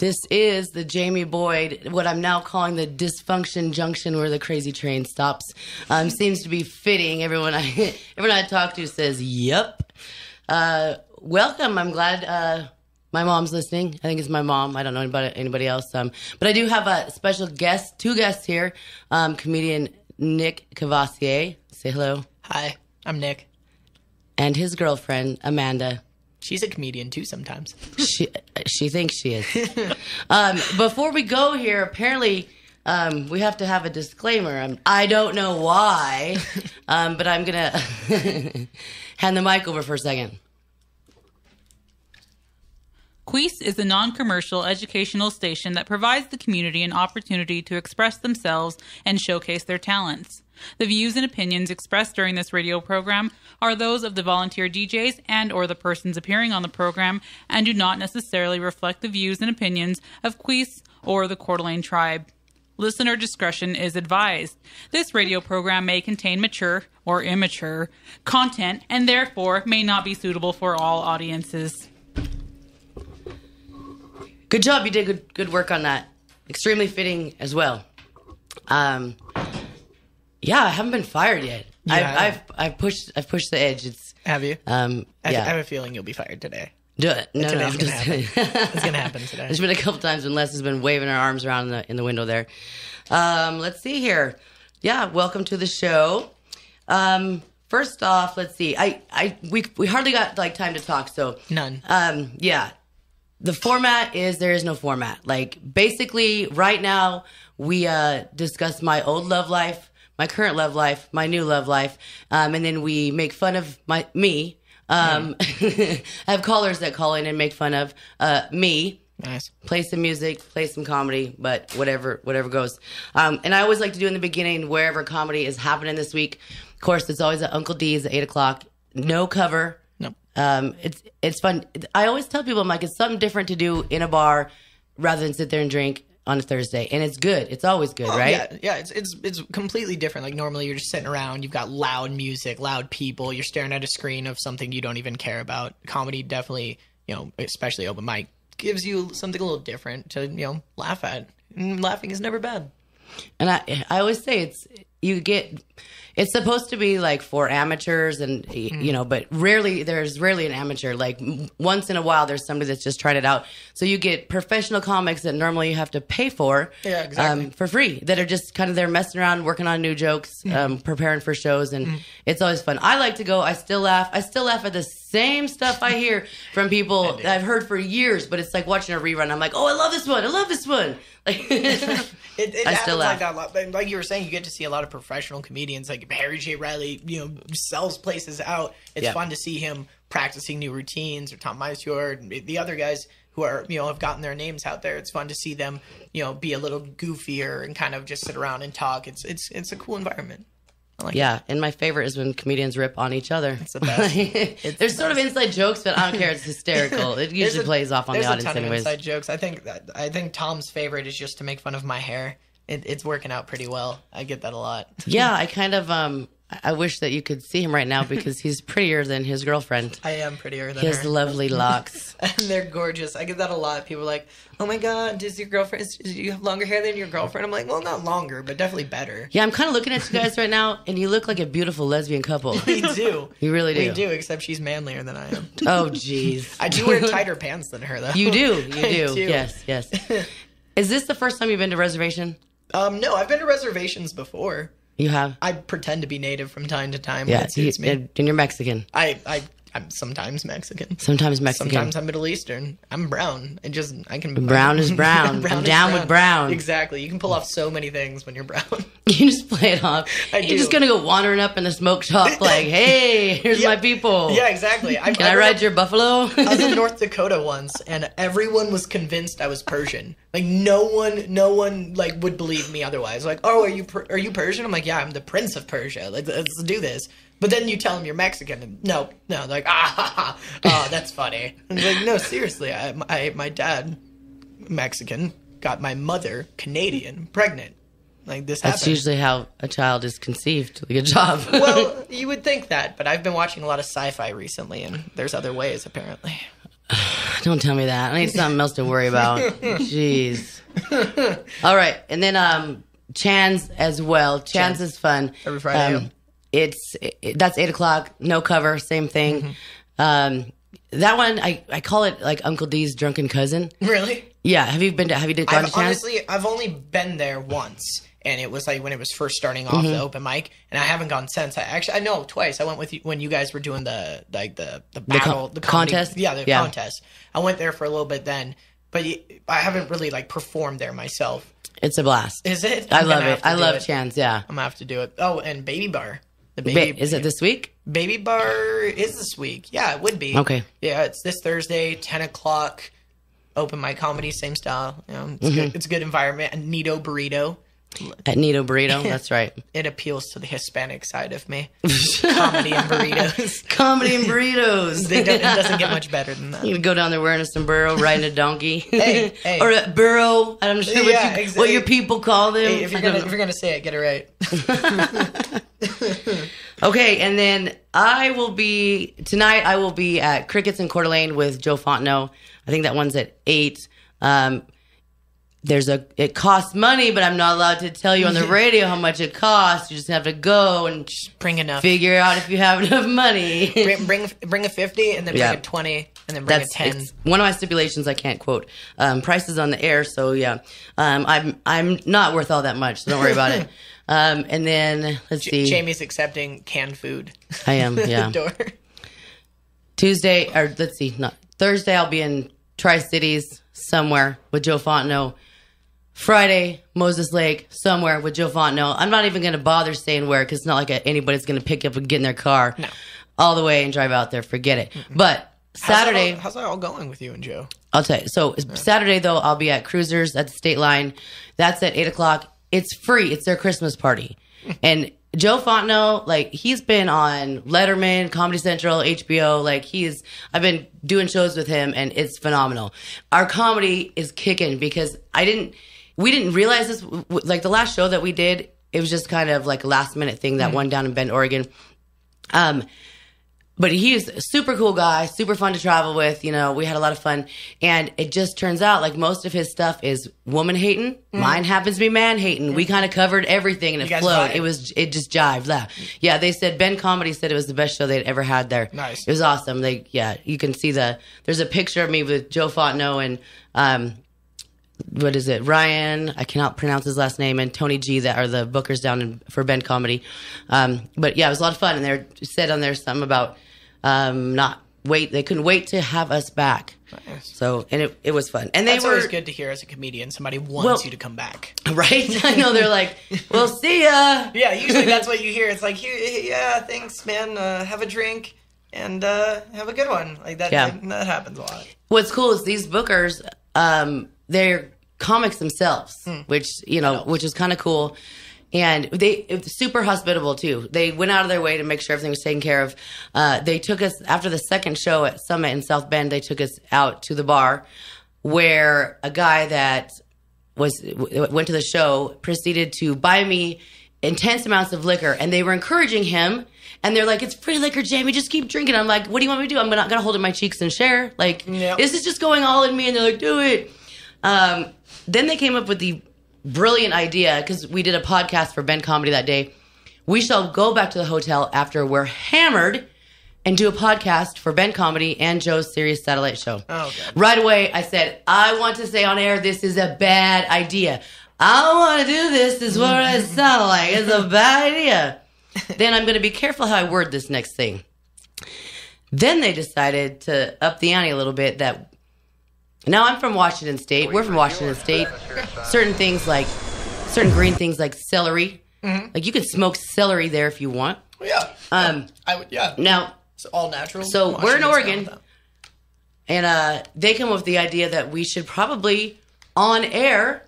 This is the Jamie Boyd, what I'm now calling the Dysfunction Junction, where the crazy train stops. Seems to be fitting. Everyone I talk to says, "Yep." Welcome. I'm glad my mom's listening. I think it's my mom. I don't know anybody else. But I do have a special guest, two guests here. Comedian Nick Cavassier. Say hello. Hi, I'm Nick. And his girlfriend, Amanda. She's a comedian too sometimes. She thinks she is. Before we go here, apparently we have to have a disclaimer. I don't know why, but I'm going to hand the mic over for a second. KWIS is a non-commercial educational station that provides the community an opportunity to express themselves and showcase their talents. The views and opinions expressed during this radio program are those of the volunteer DJs and or the persons appearing on the program and do not necessarily reflect the views and opinions of KWIS or the Coeur d'Alene tribe. Listener discretion is advised. This radio program may contain mature or immature content and therefore may not be suitable for all audiences. Good job. You did good work on that. Extremely fitting as well. Yeah, I haven't been fired yet. Yeah. I've pushed the edge. Have you? Yeah. I have a feeling you'll be fired today. Do it. No, Today's gonna happen. It's It's gonna happen today. There's been a couple times when Les has been waving her arms around in the window there. Let's see here. Yeah, welcome to the show. First off, let's see. We hardly got like time to talk, so None. Yeah. The format is there is no format. Like basically right now we discuss my old love life, my current love life, my new love life, and then we make fun of me. I have callers that call in and make fun of me. Nice. Play some music, play some comedy, but whatever goes. And I always like to do in the beginning wherever comedy is happening this week. Of course, it's always at Uncle D's at 8:00. No cover. No. It's fun. I always tell people, I'm like, it's something different to do in a bar rather than sit there and drink on a Thursday, and it's good. It's always good, right? Yeah. It's completely different. Like normally you're just sitting around, you've got loud music, loud people, you're staring at a screen of something you don't even care about. Comedy definitely, especially open mic, gives you something a little different to laugh at. And laughing is never bad. And I always say it's supposed to be like for amateurs and but there's rarely an amateur. Like once in a while there's somebody that's just tried it out. So you get professional comics that normally you have to pay for for free, that are just kind of there messing around, working on new jokes, preparing for shows, and it's always fun. I like to go. I still laugh at the same stuff I hear from people that I've heard for years, but it's like watching a rerun. I'm like, oh, I love this one. Like, it I happens still like laugh. that a lot. But like you were saying, you get to see a lot of professional comedians. Like Harry J. Riley, sells places out. It's fun to see him practicing new routines, or Tom Meisfjord, the other guys who are have gotten their names out there. It's fun to see them be a little goofier and kind of just sit around and talk. It's a cool environment. And my favorite is when comedians rip on each other. It's the best. There's sort of inside jokes, but I don't care. It's hysterical. It usually plays off on the audience there's a ton anyways. of inside jokes. I think Tom's favorite is just to make fun of my hair. It's working out pretty well. I get that a lot. Yeah, I kind of I wish that you could see him right now because he's prettier than his girlfriend. I am prettier than His her. lovely locks. And they're gorgeous. I get that a lot. People are like, oh my God, do you have longer hair than your girlfriend? I'm like, well, not longer, but definitely better. Yeah, I'm kind of looking at you guys right now, and you look like a beautiful lesbian couple. We do. You really do. We do, except she's manlier than I am. Oh, jeez. I do wear tighter pants than her, though. You do. I do. Yes. Is this the first time you've been to Reservation? No, I've been to reservations before. You have? I pretend to be native from time to time. Yeah, when it suits me. and you're Mexican. I'm sometimes Mexican. Sometimes Mexican. Sometimes I'm Middle Eastern. I'm brown. I can. Brown is brown. I'm down with brown. Exactly. You can pull off so many things when you're brown. You just play it off. I You're do. just gonna go wandering up in the smoke shop like, hey, here's my people. Yeah, exactly. Can I ride your buffalo? I was in North Dakota once, and everyone was convinced I was Persian. Like no one like would believe me otherwise. Like, oh, are you Persian? I'm like, yeah, I'm the Prince of Persia. Like, let's do this. But then you tell them you're Mexican, and no, they're like, oh, that's funny. And I'm like, no, seriously, my dad, Mexican, got my mother, Canadian, pregnant. Like this That's happened. usually how a child is conceived. Good job. Well, you would think that, but I've been watching a lot of sci-fi recently, and there's other ways apparently. Don't tell me that. I need something else to worry about. Jeez. All right. And then Chan's as well. Chan's is fun. Every Friday. That's 8 o'clock. No cover. Same thing. That one, I call it like Uncle D's drunken cousin. Really? Yeah. Have you gone to Chan's? Honestly, I've only been there once. And it was like when it was first starting off the open mic, and I haven't gone since. I know twice. I went with you when you guys were doing the battle, the contest. Yeah, the contest. I went there for a little bit then, but I haven't really like performed there myself. It's a blast. Is it? I love it. I love Chan's. Yeah, I'm gonna have to do it. Oh, and Baby Bar. Is it this week? Baby Bar is this week. Yeah, it would be. Okay. Yeah, it's this Thursday, 10 o'clock. Open mic comedy, same style. You know, it's good. It's a good environment. A Nito Burrito. At Nito Burrito, that's right. It appeals to the Hispanic side of me. Comedy and burritos. Comedy and burritos. It doesn't get much better than that. You can go down there wearing a sombrero, riding a donkey. Hey. Or a burro. I'm not sure what your people call them. Hey, if you're gonna say it, get it right. Okay, and then I will be at Crickets in Coeur d'Alene with Joe Fontenot. I think that one's at 8. It costs money, but I'm not allowed to tell you on the radio how much it costs. You just have to go and just bring enough. Figure out if you have enough money. bring a 50 and then bring a 20 and then bring a 10. It's one of my stipulations I can't quote. Prices on the air, so yeah. I'm not worth all that much, so don't worry about it. And then let's see. Jamie's accepting canned food. I am, yeah. Door. Thursday I'll be in Tri-Cities somewhere with Joe Fontenot. Friday, Moses Lake, somewhere with Joe Fontenot. I'm not even going to bother saying where because it's not like anybody's going to pick up and get in their car all the way and drive out there. Forget it. Mm-mm. But Saturday... How's that all going with you and Joe? I'll tell you. So Saturday, though, I'll be at Cruisers at the State Line. That's at 8 o'clock. It's free. It's their Christmas party. And Joe Fontenot, like, he's been on Letterman, Comedy Central, HBO. Like, I've been doing shows with him, and it's phenomenal. Our comedy is kicking because we didn't realize this. Like, the last show that we did, it was just kind of like a last minute thing, that one down in Bend, Oregon. But he's a super cool guy, super fun to travel with. You know, we had a lot of fun. And it just turns out, like, most of his stuff is woman hating. Mine happens to be man hating. We kind of covered everything, and it flowed. It just jived. Yeah, they said, Ben Comedy said it was the best show they'd ever had there. Nice. It was awesome. You can see there's a picture of me with Joe Fontenot and, what is it? Ryan, I cannot pronounce his last name, and Tony G that are the bookers down for Ben Comedy. But yeah, it was a lot of fun. And they said on there something about they couldn't wait to have us back. Nice. So, and it was fun. And that's always good to hear as a comedian. Somebody wants you to come back. Right? I know, they're like, we'll see ya. Yeah, usually that's what you hear. It's like, yeah, thanks, man. Have a drink and have a good one. Like that. Yeah. That happens a lot. What's cool is these bookers, they're comics themselves, which is kind of cool. And it's super hospitable, too. They went out of their way to make sure everything was taken care of. They took us, after the second show at Summit in South Bend, they took us out to the bar where a guy that went to the show proceeded to buy me intense amounts of liquor. And they were encouraging him. And they're like, it's free liquor, Jamie. Just keep drinking. I'm like, what do you want me to do? I'm not going to hold in my cheeks and share. Like, This is just going all in me. And they're like, do it. Then they came up with the brilliant idea, because we did a podcast for Ben Comedy that day. We shall go back to the hotel after we're hammered and do a podcast for Ben Comedy and Joe's Sirius Satellite Show. Oh, God. Right away, I said, I want to say on air, this is a bad idea. I don't want to do this. This is what I sound like. It's a bad idea. Then I'm going to be careful how I word this next thing. Then they decided to up the ante a little bit. That now I'm from Washington State. We're from Washington State. Certain green things like celery. Mm-hmm. Like, you can smoke celery there if you want. Yeah. I would. Yeah. Now it's all natural. So we're in Oregon, and they come up with the idea that we should probably on air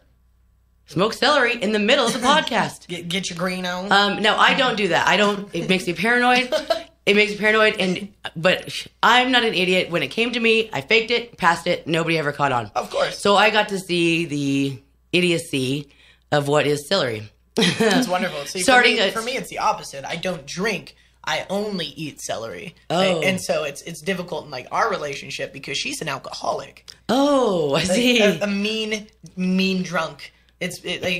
smoke celery in the middle of the podcast. Get your green on. No, I don't do that. It makes me paranoid. But I'm not an idiot. When it came to me, I faked it, passed it. Nobody ever caught on. Of course. So I got to see the idiocy of what is celery. That's wonderful. See, for me, it's the opposite. I don't drink. I only eat celery. Oh. And so it's difficult in like our relationship because she's an alcoholic. Oh, I see. A mean drunk. Like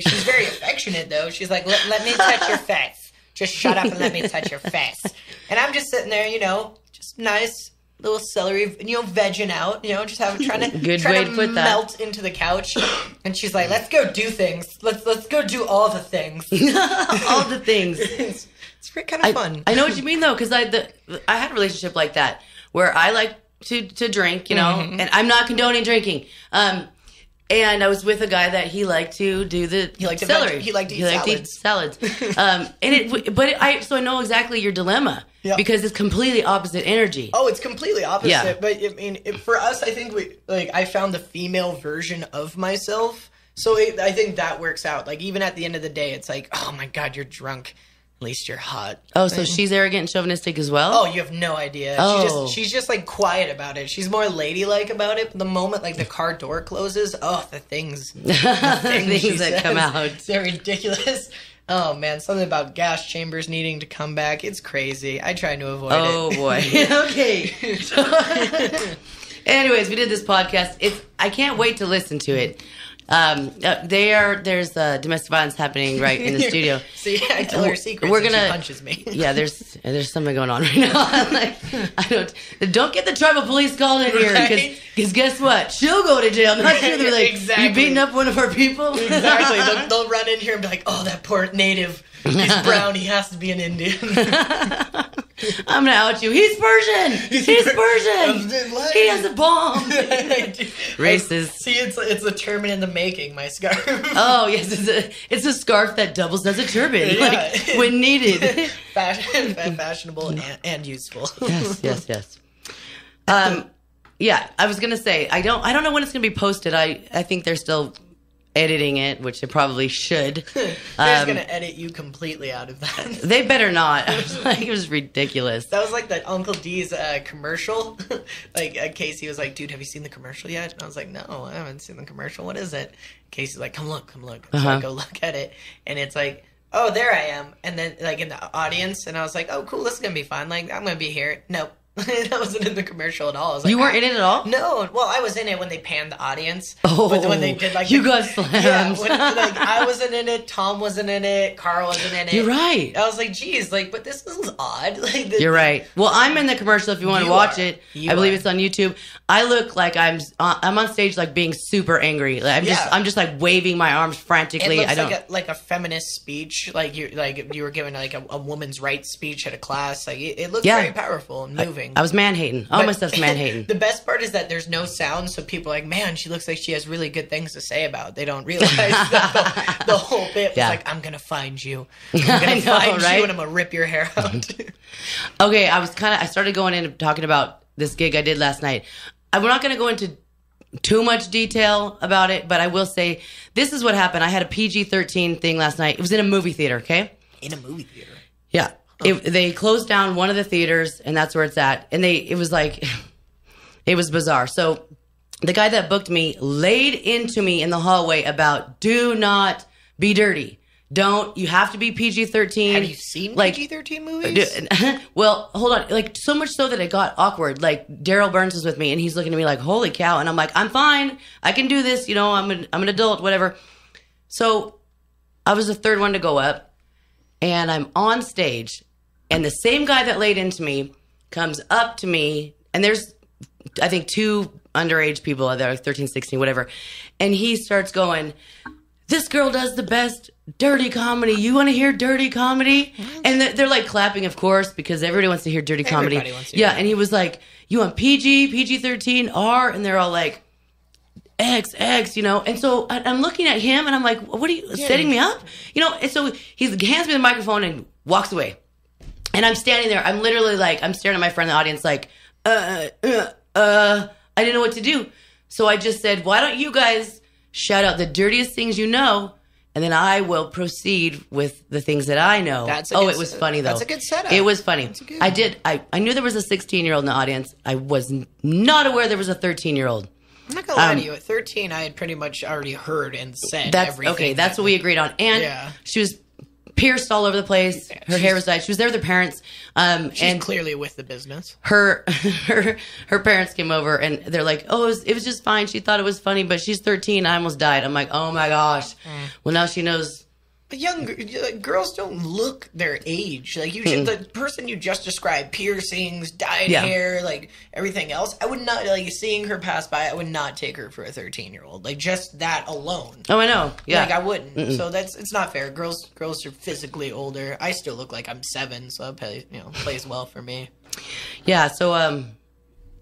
she's very affectionate though. She's like, let me touch your face. Just shut up and let me touch your face. And I'm just sitting there, just nice little celery, vegging out, just trying to melt into the couch. And she's like, let's go do things. Let's go do all the things. All the things. It's kind of fun. I know what you mean though, because I had a relationship like that where I like to drink, and I'm not condoning drinking. And I was with a guy that he liked to do the celery. He liked to eat salads. So I know exactly your dilemma because it's completely opposite energy. Oh, it's completely opposite. Yeah. But I mean, for us, I think I found the female version of myself. So I think that works out. Like even at the end of the day, it's like, oh my God, you're drunk. At least you're hot. Oh, so she's arrogant and chauvinistic as well? Oh, you have no idea. Oh. She's just like quiet about it. She's more ladylike about it. But the moment like the car door closes, the things that come out. They're ridiculous. Oh man, something about gas chambers needing to come back. It's crazy. I try to avoid it. Oh boy. Okay. Anyways, we did this podcast. I can't wait to listen to it. There's domestic violence happening right in the studio. See, I tell her secrets and she punches me. Yeah, there's something going on right now. I'm like, don't get the tribal police called in here because guess what? She'll go to jail. Not sure they're like, exactly. You beating up one of our people? Exactly. They'll run in here and be like, oh, that poor native. He's brown. He has to be an Indian. I'm gonna out you. He's Persian. He's Persian. He has a bomb. Racist. See, it's a turban in the making. My scarf. Oh yes, it's a scarf that doubles as a turban, like when needed. Fashionable and useful. Yes. Yeah, I was gonna say I don't know when it's gonna be posted. I think they're still editing it, which they probably should. They're just gonna edit you completely out of that. They better not. It was ridiculous. That was like that Uncle D's commercial. Casey was like, "Dude, have you seen the commercial yet?" And I was like, "No, I haven't seen the commercial. What is it?" Casey's like, "Come look." So I go look at it, and it's like, "Oh, there I am." And then like in the audience, and I was like, "Oh, cool, this is gonna be fun. Like I'm gonna be here." Nope. That wasn't in the commercial at all. I was like, you weren't in it at all? No. Well, I was in it when they panned the audience. Oh, but when they did like you got slammed. Yeah, I wasn't in it. Tom wasn't in it. Carl wasn't in it. You're right. I was like, geez, but this is odd. You're right. Well, I'm in the commercial. If you want to watch it, I believe it's on YouTube. I look like I'm on stage like being super angry. Like, I'm just like waving my arms frantically. It looks like a feminist speech. Like you were giving like a woman's rights speech at a class. Like it looks very powerful and moving. I was man-hating. All my stuff's man-hating. The best part is that there's no sound, so people are like, man, she looks like she has really good things to say about it. They don't realize that the whole bit was like, I'm going to find you. I'm going to find you and I'm going to rip your hair out. Okay, I started going in and talking about this gig I did last night. I'm not going to go into too much detail about it, but I will say this is what happened. I had a PG-13 thing last night. It was in a movie theater, okay? In a movie theater? Yeah. They closed down one of the theaters, and that's where it's at. And it was bizarre. So the guy that booked me laid into me in the hallway about do not be dirty. You have to be PG-13. Have you seen PG-13 movies? Well, hold on. Like, so much so that it got awkward. Like, Daryl Burns was with me, and he's looking at me like, holy cow. And I'm like, I'm fine. I can do this. I'm an adult, whatever. So I was the third one to go up, and I'm on stage. And the same guy that laid into me comes up to me, and there's, I think, two underage people that are 13, 16, whatever. And he starts going, this girl does the best dirty comedy. You want to hear dirty comedy? And they're like clapping, of course, because everybody wants to hear dirty comedy. Everybody wants to hear and he was like, you want PG, PG-13, R? And they're all like, X, And so I'm looking at him, and I'm like, what are you, setting me up? And so he hands me the microphone and walks away. And I'm standing there. I'm literally like, I'm staring at my friend in the audience like, I didn't know what to do. So I just said, why don't you guys shout out the dirtiest things you know, and then I will proceed with the things that I know. It was funny, though. That's a good setup. It was funny. I knew there was a 16-year-old in the audience. I was not aware there was a 13-year-old. I'm not going to lie to you. At 13, I had pretty much already heard and said everything. Okay, that's what we agreed on. And she was pierced all over the place. Her hair was dyed. She was there with her parents. She's clearly with the business. Her parents came over and they're like, oh, it was just fine. She thought it was funny, but she's 13. I almost died. I'm like, oh my gosh. Well, now she knows. But girls don't look their age. Like the person you just described, piercings, dyed hair, like everything else. I would not like seeing her pass by. I would not take her for a 13-year-old. Like just that alone. Oh, I know. Yeah, like I wouldn't. So it's not fair. Girls are physically older. I still look like I'm 7, so that plays well for me. Yeah. So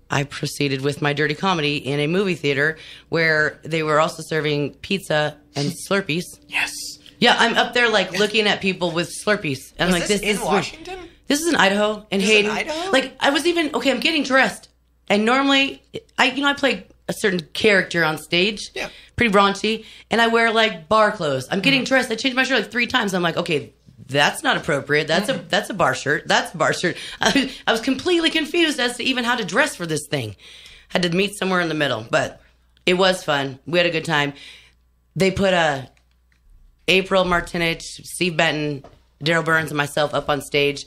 I proceeded with my dirty comedy in a movie theater where they were also serving pizza and Slurpees. Yes. Yeah, I'm up there like looking at people with Slurpees. And I'm like, this in Washington? This is in Idaho. In Hayden. In Idaho? Like I was even I'm getting dressed. And normally I play a certain character on stage. Yeah. Pretty raunchy. And I wear like bar clothes. I'm getting dressed. I changed my shirt like 3 times. I'm like, okay, that's not appropriate. That's a bar shirt. That's a bar shirt. I was completely confused as to even how to dress for this thing. Had to meet somewhere in the middle. But it was fun. We had a good time. They put April Martinich, Steve Benton, Daryl Burns, and myself up on stage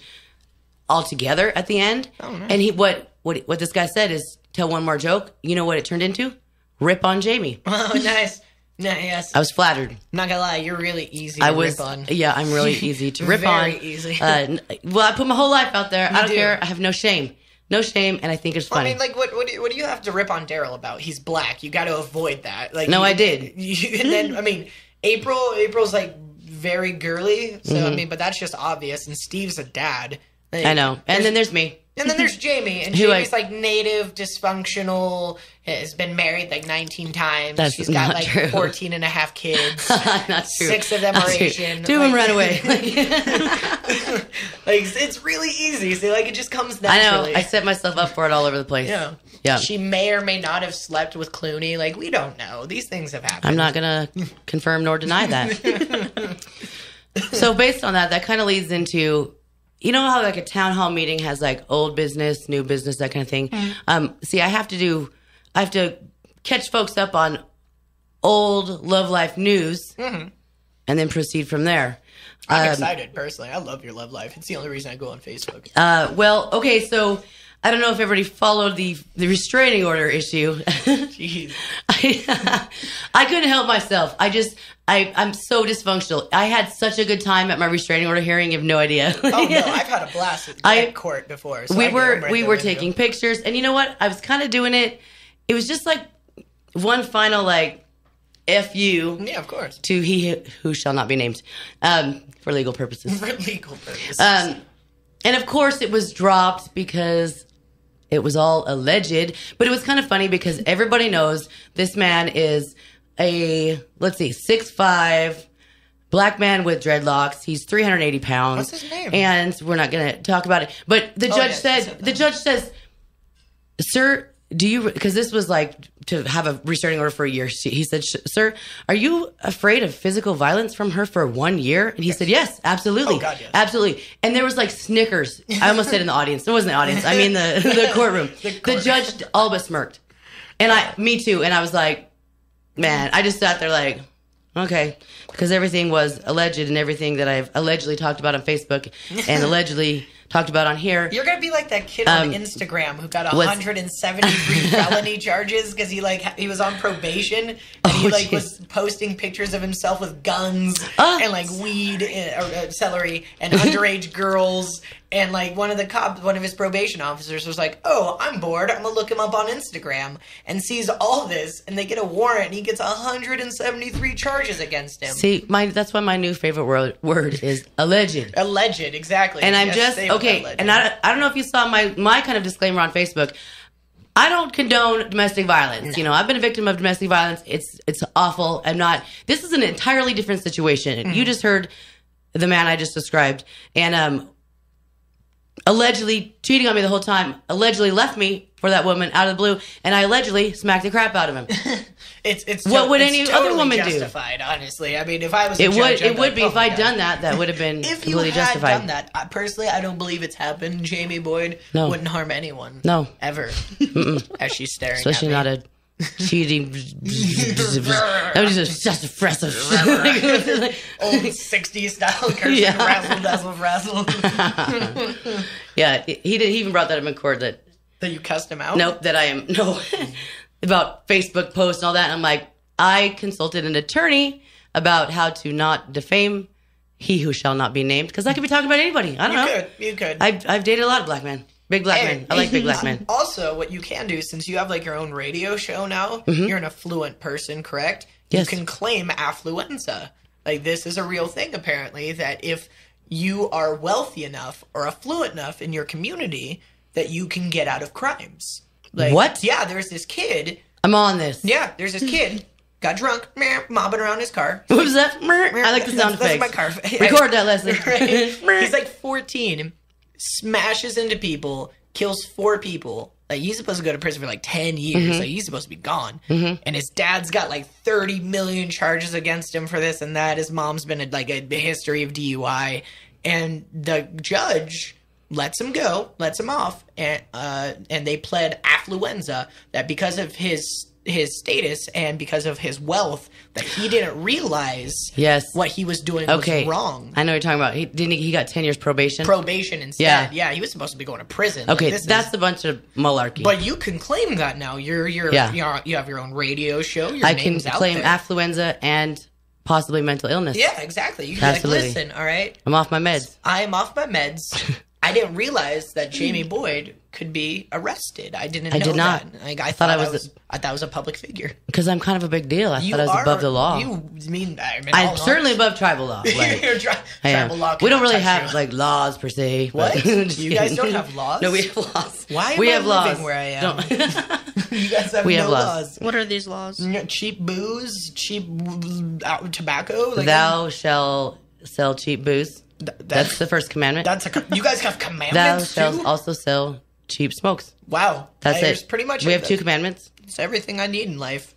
all together at the end. Oh, nice. And what this guy said is, tell one more joke. You know what it turned into? Rip on Jamie. Oh, nice. Yes. I was flattered. Not gonna lie, you're really easy to rip on. Yeah, I'm really easy to rip on. Very easy. Well, I put my whole life out there. I don't care. I have no shame. No shame, and I think it's funny. I mean, like, what do you have to rip on Daryl about? He's black. You got to avoid that. Like, no, I did. And then, I mean, April's like very girly, so I mean, but that's just obvious. And Steve's a dad. Like, I know. And then there's me. And then there's Jamie, and Jamie's like native, dysfunctional, has been married like 19 times. That's She's got like true. 14 and a half kids. Not true. 6 of them are Asian. 2 of them ran away. Like, it's really easy. So like it just comes naturally. I know. I set myself up for it all over the place. Yeah. She may or may not have slept with Clooney. Like, we don't know. These things have happened. I'm not going to confirm nor deny that. So based on that kind of leads into... You know how like a town hall meeting has like old business, new business, that kind of thing? See, I have to catch folks up on old love life news and then proceed from there. I'm excited, personally. I love your love life. It's the only reason I go on Facebook. Well, okay, so I don't know if everybody followed the restraining order issue. Jeez. I couldn't help myself. I'm so dysfunctional. I had such a good time at my restraining order hearing. You have no idea. Oh no, I've had a blast at court before. So we were taking pictures, and you know what? I was kind of doing it. It was just like one final like F you. Yeah, of course. To he who shall not be named, for legal purposes. For legal purposes. And of course, it was dropped because it was all alleged. But it was kind of funny because everybody knows this man is a, 6'5", black man with dreadlocks. He's 380 pounds. What's his name? And we're not going to talk about it. But the judge says, sir, do you, because this was like to have a restraining order for a year. He said, sir, are you afraid of physical violence from her for 1 year? And he said, yes, absolutely. Oh, God, yes. Absolutely. And there was like snickers. I almost said in the audience. It wasn't the audience. I mean the courtroom. The judge all but smirked. And me too. And I was like, man, I just sat there like, okay. Because everything was alleged and everything that I've allegedly talked about on Facebook and allegedly talked about on here. You're gonna be like that kid on Instagram who got 173 felony charges because he was on probation and he was posting pictures of himself with guns and like weed or celery and underage girls, and like one of his probation officers was like, "Oh, I'm bored. I'm gonna look him up on Instagram," and sees all this, and they get a warrant and he gets 173 charges against him. See, that's why my new favorite word is alleged. Alleged, exactly. And I'm just okay. Alleged. And I don't know if you saw my kind of disclaimer on Facebook. I don't condone domestic violence. No. You know, I've been a victim of domestic violence. It's awful. This is an entirely different situation. Mm-hmm. You just heard the man I just described, and allegedly cheating on me the whole time. Allegedly left me for that woman out of the blue, and I allegedly smacked the crap out of him. What would any totally other woman justified, honestly. I mean, if I was it would be if I'd done that would have been completely justified. If you had done that, personally, I don't believe it's happened. Jamie Boyd wouldn't harm anyone. No. Ever. As she's staring Especially at me. not a cheating. That was just impressive. Old 60s style cursing, razzle dazzle frazzle. Yeah, he even brought that up in court that you cussed him out. Nope, that I am about Facebook posts and all that. And I'm like, I consulted an attorney about how to not defame he who shall not be named, because I could be talking about anybody. I don't know. You could. I've dated a lot of black men. Big black men. I like big black men. Also, what you can do, since you have like your own radio show now, you're an affluent person, correct? Yes. You can claim affluenza. Like, this is a real thing, apparently, that if you are wealthy enough or affluent enough in your community, that you can get out of crimes. Like, what? Yeah, there's this kid. I'm on this. Yeah, there's this kid. Got drunk, mobbing around his car. What was that? I like the sound effects. That's my car. Record that, Leslie. Right? He's like 14, smashes into people, kills 4 people. Like, he's supposed to go to prison for like 10 years. Like, he's supposed to be gone. And his dad's got like 30 million charges against him for this and that. His mom's been a history of DUI. And the judge lets him go, lets him off, and they pled affluenza, that because of his status and because of his wealth, that he didn't realize what he was doing was wrong. I know what you're talking about. He got 10 years probation. Probation instead. Yeah, he was supposed to be going to prison. Okay, like, that's a bunch of malarkey. But you can claim that now. You have your own radio show. Your I can name's claim out there. affluenza and possibly mental illness. Yeah, exactly. You can be like, listen, all right, I'm off my meds. I am off my meds. I didn't realize that Jamie Boyd could be arrested. I did not. That. Like, I thought I thought I was a public figure. Because I'm kind of a big deal. I thought I was above the law. I'm certainly above tribal law. Like, tribal law. We don't really have like laws per se. What? You guys don't have laws? No, we have laws. Why am we I have living laws. Where I am? You guys have no laws. What are these laws? Cheap booze, cheap tobacco. Like, thou shall sell cheap booze. That's the first commandment. You guys have commandments. Thou shalt also sell cheap smokes. Wow, that's it. Pretty much. We have 2 commandments. It's everything I need in life.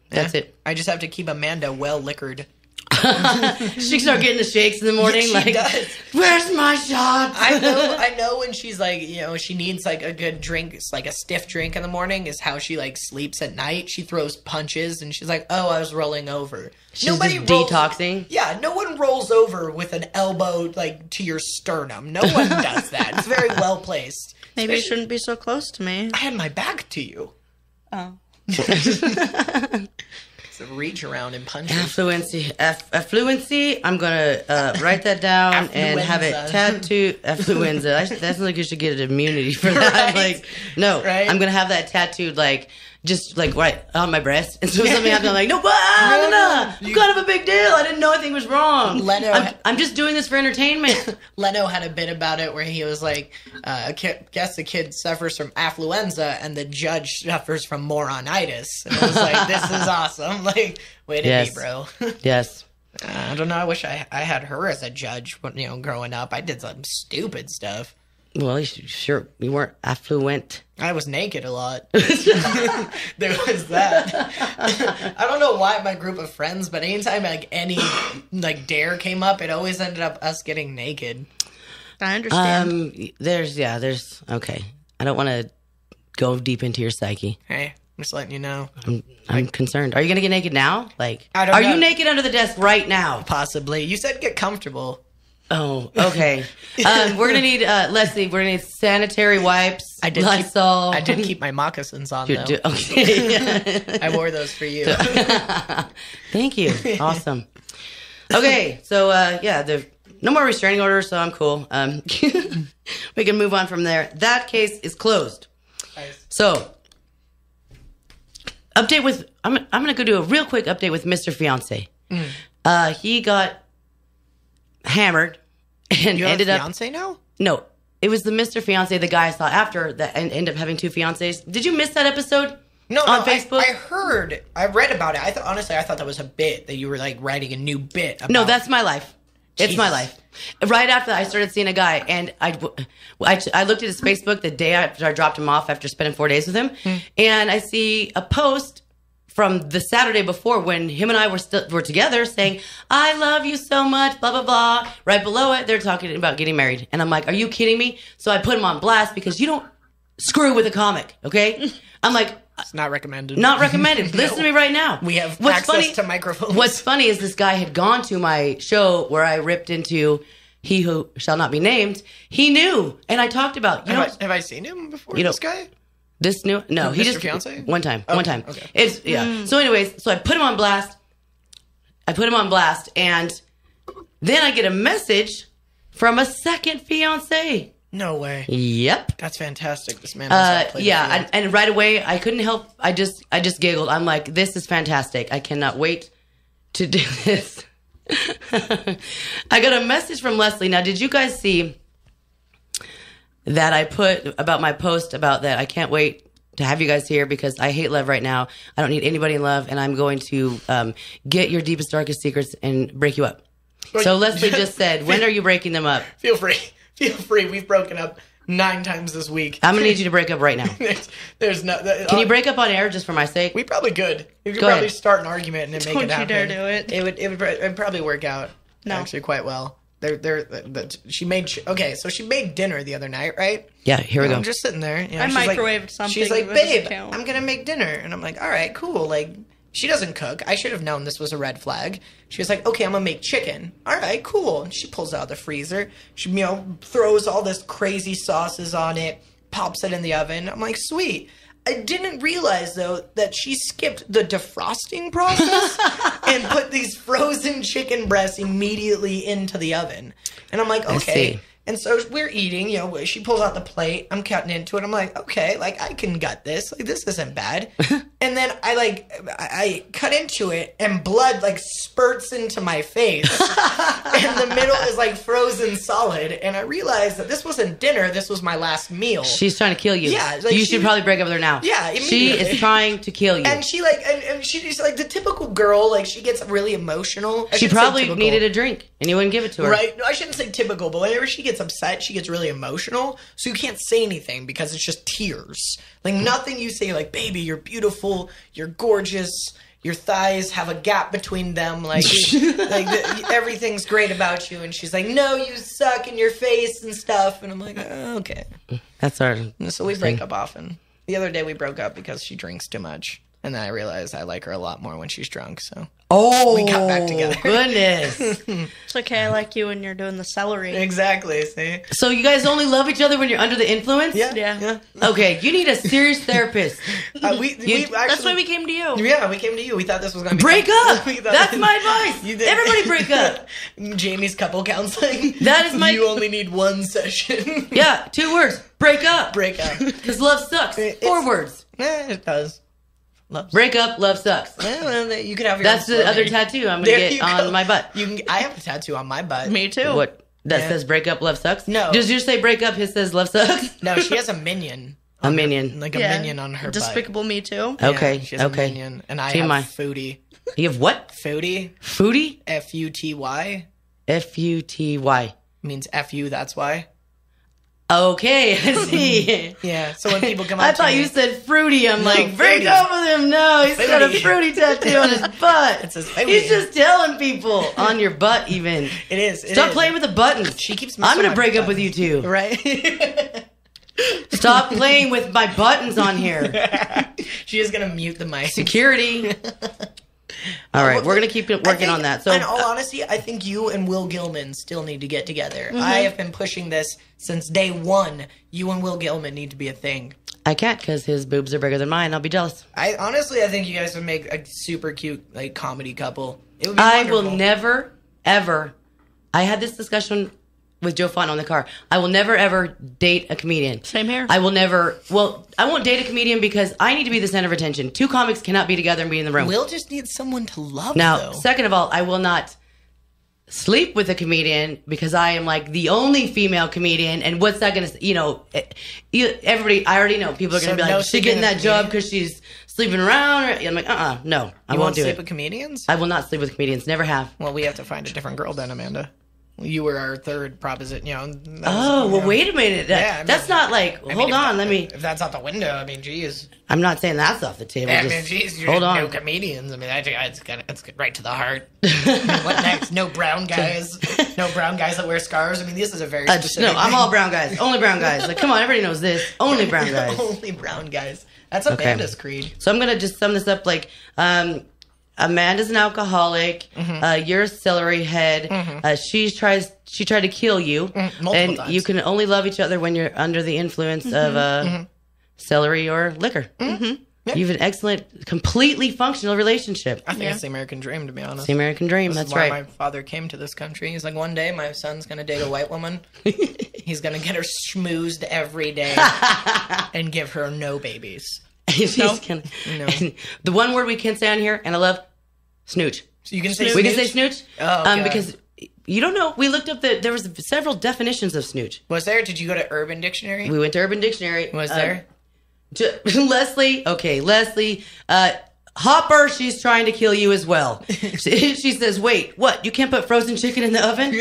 That's it. I just have to keep Amanda well liquored. She starts getting the shakes in the morning. She like, does. Where's my shot? I know when she's like, she needs like a good drink. It's like a stiff drink in the morning is how she like sleeps at night. She throws punches and she's like, oh, I was rolling over. She's detoxing. Yeah, no one rolls over with an elbow like to your sternum. No one does that. It's very well placed. Maybe you shouldn't be so close to me. I had my back to you. Oh. Reach around and punch. Affluency. I'm gonna write that down and have it tattooed. Affluenza. That's like you should get an immunity for that. Right? Like, no, right? I'm gonna have that tattooed, like just like right on my breast. And so something happens, I'm like, no, I'm kind of a big deal. I didn't know anything was wrong. I'm just doing this for entertainment. Leno had a bit about it where he was like, guess the kid suffers from affluenza and the judge suffers from moronitis. And it was like, this is awesome. Like, way to be, bro. Yes. I don't know. I wish I had her as a judge. Growing up, I did some stupid stuff. Well, sure, we weren't affluent. I was naked a lot. There was that. I don't know why my group of friends, but anytime like any like dare came up, it always ended up us getting naked. I understand. There's okay. I don't want to go deep into your psyche. Hey, I'm just letting you know. I'm concerned. Are you gonna get naked now? Like, I don't know. You naked under the desk right now? Possibly. You said get comfortable. Oh, okay. We're gonna need Leslie. We're gonna need sanitary wipes. Lysol. I did keep my moccasins on though. Okay. I wore those for you. Thank you. Awesome. Okay, so there's no more restraining orders, so I'm cool. We can move on from there. That case is closed. Nice. So, update with I'm gonna go do a real quick update with Mr. Fiance. He got hammered and you have ended a fiance now? No, it was the Mr. Fiance, the guy I saw after that, and ended up having 2 fiancés. Did you miss that episode? No, on Facebook. I read about it. I thought that was a bit that you were like writing a new bit about. No, that's my life. It's my life. Right after that, I started seeing a guy, and I looked at his Facebook the day after I dropped him off after spending 4 days with him, and I see a post from the Saturday before when him and I were together saying, I love you so much, blah, blah, blah. Right below it, they're talking about getting married. And I'm like, are you kidding me? So I put him on blast because you don't screw with a comic, okay? I'm like, It's not recommended. Not recommended. Listen to me right now. We have access to microphones. What's funny is this guy had gone to my show where I ripped into He Who Shall Not Be Named. He knew, and I talked about. Have I seen him before? This guy. This new no, he Mr. just Fiance? one time. Okay. It's So, anyways, so I put him on blast. And then I get a message from a second fiance. No way. Yep. That's fantastic. This man. Knows how to play and right away I couldn't help. I just giggled. I'm like, this is fantastic. I cannot wait to do this. I got a message from Leslie. Now, did you guys see that I put about my post about that? I can't wait to have you guys here because I hate love right now. I don't need anybody in love, and I'm going to get your deepest, darkest secrets and break you up. So Leslie just said, when are you breaking them up? Feel free. We've broken up 9 times this week. I'm going to need you to break up right now. There's no. Can you break up on air just for my sake? We probably could. We could Go probably ahead. start an argument and then make it happen. Don't you dare do it. It would probably work out actually quite well. She made dinner the other night, right? Yeah, here we go. I'm just sitting there. I microwaved something. She's like, but it doesn't babe, count." I'm gonna make dinner, and I'm like, all right, cool. Like, she doesn't cook. I should have known this was a red flag. She was like, okay, I'm gonna make chicken. All right, cool. And she pulls out the freezer. She throws all this crazy sauces on it, pops it in the oven. I'm like, sweet. I didn't realize, though, that she skipped the defrosting process and put these frozen chicken breasts immediately into the oven. And I'm like, okay. see. And so we're eating, she pulls out the plate. I'm cutting into it. I'm like, okay, like I can gut this. Like this isn't bad. And then I cut into it and blood like spurts into my face. And the middle is like frozen solid. And I realized that this wasn't dinner. This was my last meal. She's trying to kill you. Yeah, like you should probably break up with her now. Yeah, she immediately. is trying to kill you. And she and she's like the typical girl. Like she gets really emotional. She probably needed a drink, and you wouldn't give it to her. Right? No, I shouldn't say typical, but whenever she gets upset, she gets really emotional. So you can't say anything because it's just tears. Like nothing you say, like, baby, you're beautiful, you're gorgeous, your thighs have a gap between them, like, everything's great about you. And she's like, no, you suck in your face and stuff. And I'm like, oh, okay. That's our. So we break up often. The other day we broke up because she drinks too much. And then I realized I like her a lot more when she's drunk, so. Oh, we got back together. Goodness. It's okay. I like you when you're doing the celery. Exactly, see? So you guys only love each other when you're under the influence? Yeah. Okay, you need a serious therapist. We actually, That's why we came to you. Yeah, we came to you. We thought this was going to be Break up. We thought That's my advice. You did. Everybody break up. Jamie's couple counseling. That is my. You only need one session. Yeah, 2 words. Break up. Break up. Because love sucks. 4 words. It does. Love. Break up, love sucks. Well, you could have your That's own the other slogan. tattoo I'm going to get on my butt. I have a tattoo on my butt. Me too. What? That says break up, love sucks? No. Does yours say break up, his says love sucks? No, she has a minion. A minion. Like a minion on her Despicable Me Too. butt. Okay, Yeah, she has okay. a minion. And I TMI. have Foodie. You have what? Foodie. Foodie? F-U-T-Y. F-U-T-Y. Means F-U, that's why. Okay, I see. Yeah, so when people come up I to thought me, you said fruity. I'm like, break fruity. up with him. No, he's got a Fruity. fruity tattoo on his butt. It says fruity. He's just telling people on your butt even. It is. Stop playing with the buttons. She keeps I'm messing going to with break my up with you too. Right? Stop playing with my buttons on here. She is going to mute the mic. Security. All right, we're going to keep working on that. So, in all honesty, I think you and Will Gilman still need to get together. I have been pushing this since day one. You and Will Gilman need to be a thing. I can't because his boobs are bigger than mine. I'll be jealous. I think you guys would make a super cute like comedy couple. It would be I wonderful. will never, ever. I had this discussion with Joe Font on the car. I will never, ever date a comedian. Same here. I will never. Well, I won't date a comedian because I need to be the center of attention. 2 comics cannot be together and be in the room. Will just need someone to love. Now, though. second of all, I will not sleep with a comedian because I am like the only female comedian. And what's that going to, everybody, I already know people are going to So be no like, she's sleeping getting with that a job comedian? because she's sleeping around. I'm like, no, I You won't do sleep it. with comedians? I will not sleep with comedians. Never have. Well, we have to find a different girl then, Amanda. You were our third proposition. Wait a minute. That's not like, hold on, let me. If that's out the window, I mean, geez. I'm not saying that's off the table. I just mean, geez, you're hold no on. comedians. I mean, it's right to the heart. What next? No brown guys. No brown guys that wear scarves. I mean, this is a very specific No, I'm thing. all brown guys. Only brown guys. Like, come on, everybody knows this. Only brown guys. Only brown guys. That's Amanda's creed. So I'm going to just sum this up like, Amanda's an alcoholic. You're a celery head. She tried to kill you. Multiple times. You can only love each other when you're under the influence of celery or liquor. You have an excellent, completely functional relationship. I think it's the American dream, to be honest. It's the American dream. That's why right. my father came to this country. He's like, one day my son's going to date a white woman. He's going to get her schmoozed every day and give her no babies. The one word we can say on here, and I love, snooch. So you can say We can say snooch. Oh, okay. Because you don't know. We looked up there was several definitions of snooch. Was there? Did you go to Urban Dictionary? We went to Urban Dictionary. Was there? Leslie, Hopper, she's trying to kill you as well. She says, wait, what? You can't put frozen chicken in the oven?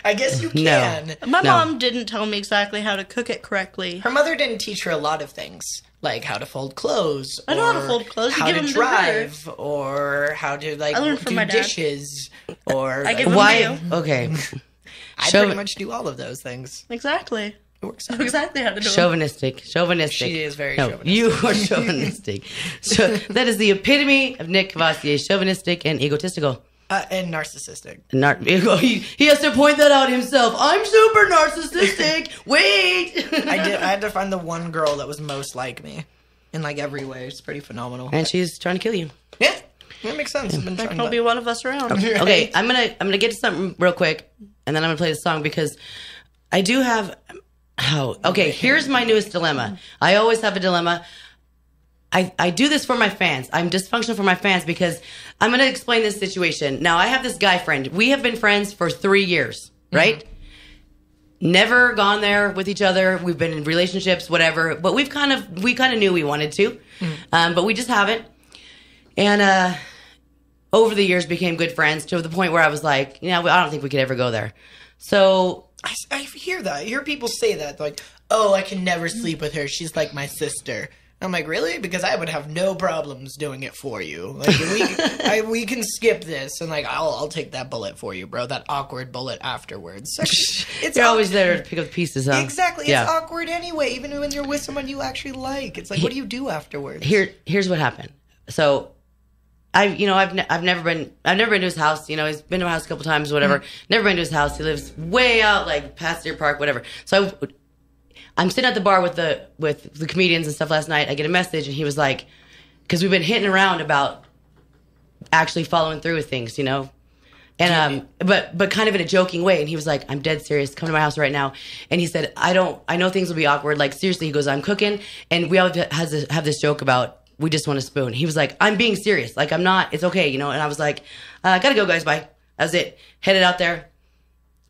I guess you can. My mom didn't tell me exactly how to cook it correctly. Her mother didn't teach her a lot of things, like how to fold clothes. I know how to fold clothes. You How give to them to drive, or how to I learned from do my dad. dishes, or I give them Why? to you. Okay. I pretty much do all of those things. Exactly. It works I out. know exactly how to do it. Chauvinistic. She is very chauvinistic. You are chauvinistic. So that is the epitome of Nick Cavassier, chauvinistic and egotistical. And narcissistic. He has to point that out himself. I'm super narcissistic. Wait. I had to find the one girl that was most like me in like every way. It's pretty phenomenal. And she's trying to kill you. Yeah, that makes sense. I've been There trying can to be one of us around. Okay, I'm gonna get to something real quick, and then I'm gonna play the song because I do have. Okay. Here's my newest dilemma. I always have a dilemma. I do this for my fans. I'm dysfunctional for my fans because I'm gonna explain this situation. Now I have this guy friend. We have been friends for 3 years, right? Never gone there with each other. We've been in relationships, whatever. But we kind of knew we wanted to, but we just haven't. And over the years, became good friends to the point where I was like, I don't think we could ever go there. So I hear that. I hear people say that. Like, oh, I can never sleep with her. She's like my sister. I'm like, really? Because I would have no problems doing it for you. Like, we can skip this, and like, I'll take that bullet for you, bro. That awkward bullet afterwards. You're always there to pick up the pieces, huh? Exactly. Yeah. It's awkward anyway, even when you're with someone you actually like. It's like, what do you do afterwards? Here's what happened. So, I've never been to his house. He's been to my house a couple times, whatever. Never been to his house. He lives way out, like past Deer Park, whatever. So I'm sitting at the bar with the comedians and stuff last night. I get a message, and he was like, because we've been hitting around about actually following through with things, and but kind of in a joking way. And he was like, I'm dead serious. Come to my house right now. And he said, I know things will be awkward. Like seriously, he goes, I'm cooking, and we always have this joke about we just want a spoon. He was like, I'm being serious. Like I'm not. It's okay, And I was like, gotta go, guys. Bye. That was it. Headed out there,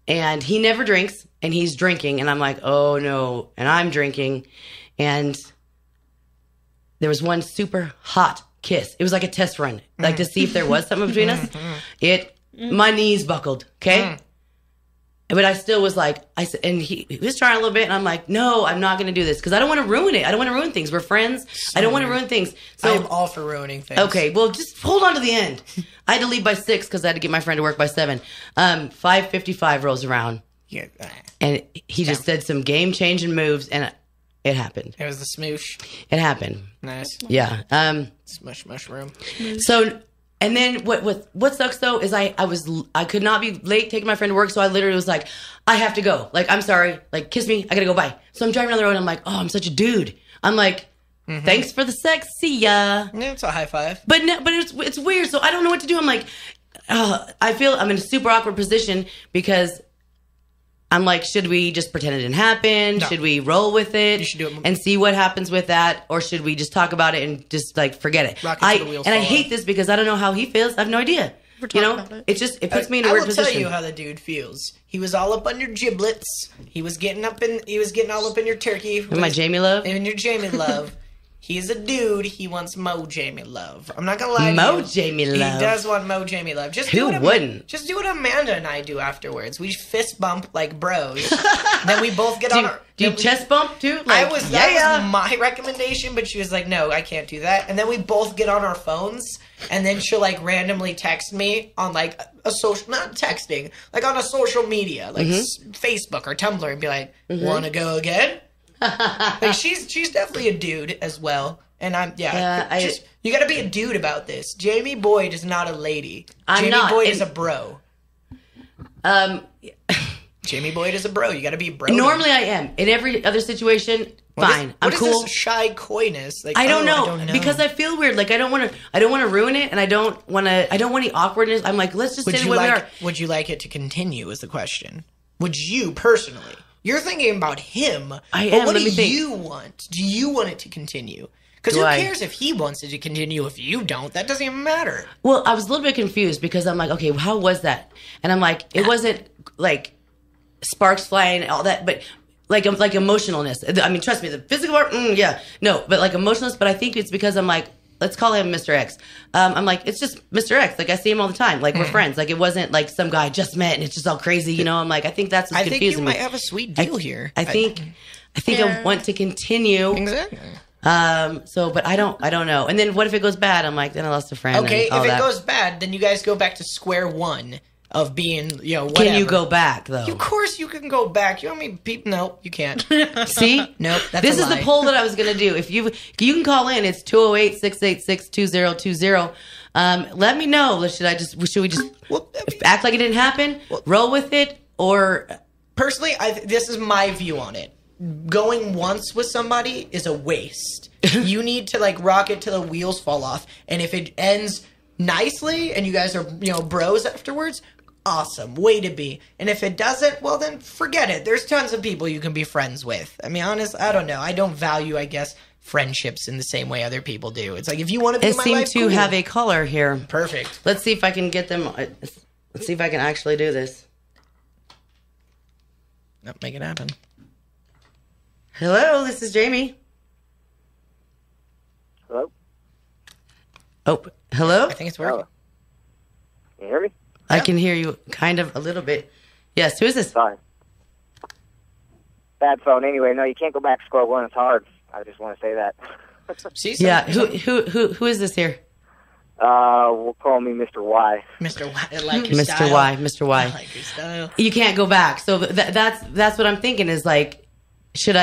and he never drinks. And he's drinking, and I'm like, oh no. And I'm drinking, and there was one super hot kiss. It was like a test run, like to see if there was something between us. My knees buckled, okay? But I still was like, and he was trying a little bit, and I'm like, no, I'm not going to do this because I don't want to ruin it. I don't want to ruin things. We're friends. I don't want to ruin things. So I'm all for ruining things. Okay, well, just hold on to the end. I had to leave by 6 because I had to get my friend to work by 7. 5:55 rolls around. Yeah. And he just said some game-changing moves, and it happened. It was the smoosh. It happened. Nice. Yeah. Smush mushroom. So, and then what sucks though is I could not be late taking my friend to work, so I literally was like, I have to go. Like, I'm sorry. Like, kiss me. I gotta go. Bye. So I'm driving down the road, and I'm like, oh, I'm such a dude. I'm like, thanks for the sex. See ya. Yeah, it's a high five. But it's weird. So I don't know what to do. I'm like, I feel I'm in a super awkward position because I'm like, should we just pretend it didn't happen? No. Should we roll with it You should do it. and see what happens with that? Or should we just talk about it and just like forget it? Rocket till the wheels I fall hate off. this because I don't know how he feels. I have no idea. About it. It puts me in a weird position. I will tell you how the dude feels. He was all up on your giblets. He was getting all up in your turkey. And my Jamie love? And your Jamie love. He's a dude. He wants Mo Jamie love. I'm not gonna lie to Mo you. Jamie He love. does want Mo Jamie love. Who wouldn't? Just do what Amanda and I do afterwards. We fist bump like bros. Then we both get on our... Do you chest bump too? That was my recommendation, but she was like, no, I can't do that. And then we both get on our phones, and then she'll like randomly text me on like a social, not texting, like on a social media, like Facebook or Tumblr, and be like, wanna go again? Like she's definitely a dude as well. And you got to be a dude about this. Jamie Boyd is not a lady. Jamie Boyd is a bro. Jamie Boyd is a bro. You got to be a bro. Normally I am. In every other situation, fine. I'm cool. What is this shy coyness? Like, I don't know because I feel weird. Like I don't want to ruin it, and I don't want any awkwardness. I'm like, let's just stay where we are. Would you like it to continue? Is the question. Would you personally? You're thinking about him. I am. What do you want? Do you want it to continue? Because who cares if he wants it to continue if you don't? That doesn't even matter. Well, I was a little bit confused because I'm like, okay, how was that? And I'm like, it wasn't like sparks flying and all that, but like emotionalness. I mean, trust me, the physical part, yeah. No, but like emotionalness, but I think it's because I'm like, let's call him Mr. X. I'm like, it's just Mr. X. Like, I see him all the time. Like, we're friends. Like, it wasn't like some guy I just met and it's just all crazy, you know? I'm like, I think that's what's confusing me. I think you might have a sweet deal here. I think I want to continue. Exactly. But I don't know. And then what if it goes bad? I'm like, then I lost a friend. Okay, if it goes bad, then you guys go back to square one of being, whatever. Can you go back, though? Of course you can go back. You want me to no, you can't. See? Nope, that's This is the poll that I was going to do. If you can call in, it's 208-686-2020. Let me know. Should we just act like it didn't happen? Roll with it? Or personally, this is my view on it. Going once with somebody is a waste. You need to rock it till the wheels fall off. And if it ends nicely and you guys are bros afterwards, awesome, way to be. And if it doesn't, well then forget it. There's tons of people you can be friends with. I mean, honest, I don't know. I don't value, I guess, friendships in the same way other people do. It's like if you want to be in my life, it seemed to have a caller here. Perfect. Let's see if I can get them. Let's see if I can actually do this. Nope, make it happen. Hello, this is Jamie. Hello? Oh, hello? I think it's working. Hello. Can you hear me? I can hear you kind of a little bit. Yes, who is this? Sorry. Bad phone. Anyway, no, you can't go back to square one. It's hard. I just want to say that. Yeah, who is this here? We'll call me Mr. Y. Mr. Y. I like your Mr. style. Y. Mr. Y. I like your style. You can't go back. So that's what I'm thinking is like, should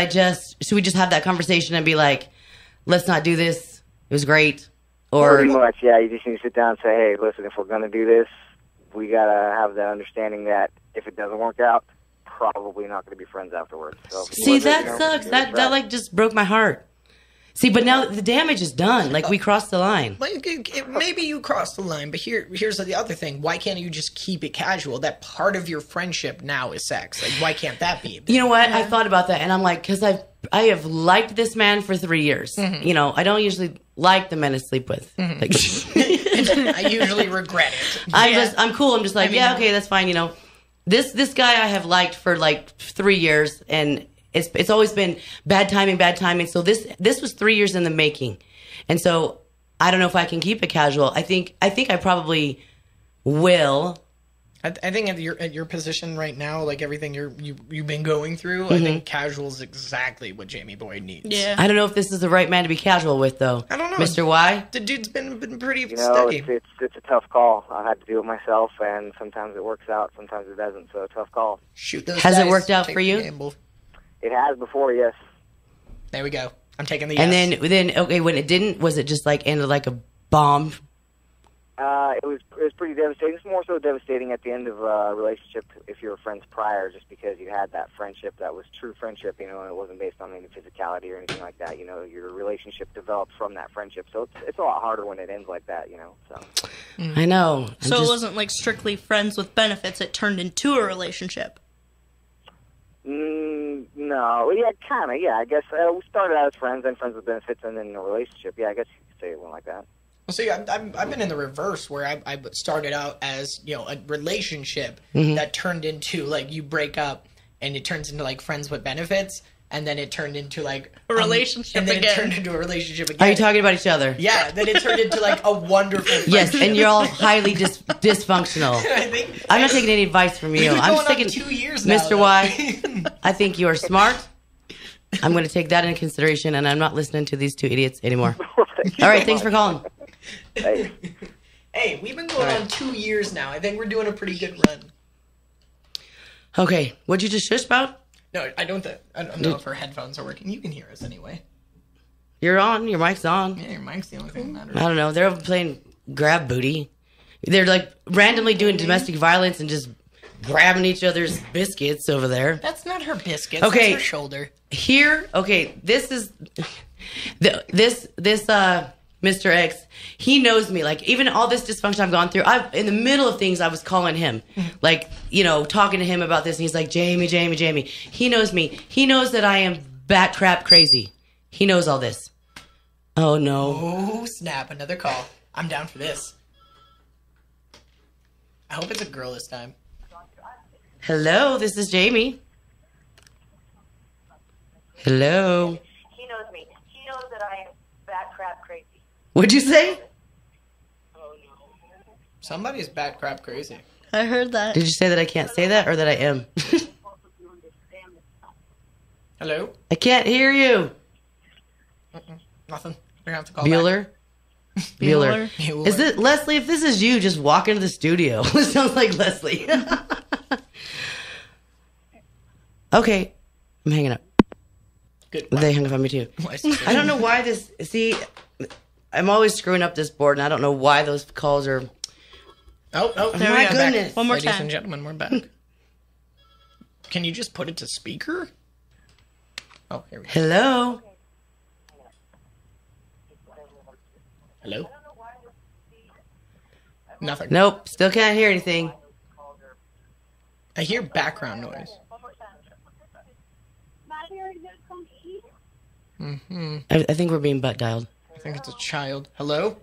we just have that conversation and be like, let's not do this. It was great. Or pretty much, yeah. You just need to sit down and say, hey, listen, if we're going to do this, we got to have that understanding that if it doesn't work out, probably not going to be friends afterwards. So see, that sucks. That just broke my heart. See, but now the damage is done. Like, we crossed the line. Maybe you crossed the line, but here's the other thing. Why can't you just keep it casual? That part of your friendship now is sex. Like, why can't that be? You know what? I thought about that, and I'm like, because I have liked this man for 3 years. Mm-hmm. You know, I don't usually like the men I sleep with. Mm-hmm. Like, I usually regret it. I'm cool. I'm just like, okay, that's fine. You know, this guy I have liked for 3 years, and it's always been bad timing. So this was 3 years in the making, and so I don't know if I can keep it casual. I think I probably will. I think at your position right now, like everything you've been going through, I think casual is exactly what Jamie Boyd needs. Yeah. I don't know if this is the right man to be casual with, though. I don't know, Mr. Y. The dude's been pretty steady. steady. It's a tough call. I had to do it myself, and sometimes it works out, sometimes it doesn't. So tough call. Shoot those. Has dice, it worked out for you? It has before, yes. There we go. I'm taking the yes. And then okay, when it didn't, was it just ended like a bomb? It was pretty devastating. It's more so devastating at the end of a relationship if you were friends prior, just because you had that friendship that was true friendship, and it wasn't based on any physicality or anything like that. Your relationship developed from that friendship, so it's a lot harder when it ends like that. So I know. So it wasn't strictly friends with benefits; it turned into a relationship. No, yeah, kind of, yeah. I guess we started out as friends, then friends with benefits, and then a relationship. Yeah, I guess you could say it went like that. Well, see, I've been in the reverse where I started out as a relationship that turned into you break up and it turns into friends with benefits, and then it turned into a relationship and then again. It turned into a relationship again. Are you talking about each other? Yeah, then it turned into a wonderful friendship. Yes, and you're all highly dysfunctional. I'm not taking any advice from you. I'm sticking 2 years now, Mr. Y. I think you are smart. I'm going to take that into consideration, and I'm not listening to these two idiots anymore. All right, thanks for calling. Hey, we've been going on 2 years now. I think we're doing a pretty good run. Okay, what'd you just shush about? No, I don't know if her headphones are working. You can hear us anyway. You're on. Your mic's on. Yeah, your mic's the only thing that matters. I don't know. They're playing grab booty. They're like randomly doing domestic violence and just grabbing each other's biscuits over there. That's not her biscuits. Okay. That's her shoulder. Here, okay, this is this Mr. X. He knows me. Like even all this dysfunction I've gone through. In the middle of things, I was calling him, like talking to him about this, and he's like, Jamie. He knows me. He knows that I am bat crap crazy. He knows all this. Oh no! Oh snap! Another call. I'm down for this. I hope it's a girl this time. Hello, this is Jamie. Hello. He knows me. He knows that I am bat crap crazy. What'd you say? Oh no. Somebody's bat crap crazy. I heard that. Did you say that I can't say that or that I am? Hello? I can't hear you. Nothing. We're gonna have to call Bueller? Bueller. Bueller. Is it Leslie? If this is you, just walk into the studio. It sounds like Leslie. Okay. I'm hanging up. Good. They hung up on me too. I don't know why this. See, I'm always screwing up this board, and I don't know why those calls are. Oh, There my we go. goodness. One more Ladies time. and gentlemen, we're back. Can you just put it to speaker? Oh, here we go. Hello. Hello? Nothing. Nope. Still can't hear anything. I hear background noise. Mm-hmm. I think we're being butt dialed. I think it's a child. Hello?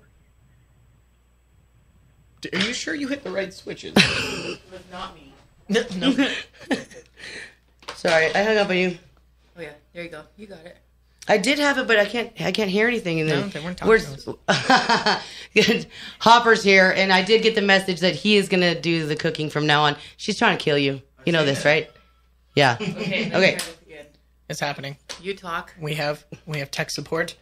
Are you sure you hit the right switches? It was not me. No. Sorry, I hung up on you. Oh yeah, there you go. You got it. I did have it, but I can't hear anything. And then No, they weren't talking to us. Good. Hopper's here, and I did get the message that he is going to do the cooking from now on. She's trying to kill you. You know this, right? Yeah. Okay. let's Okay. try this again. It's happening. You talk. We have tech support.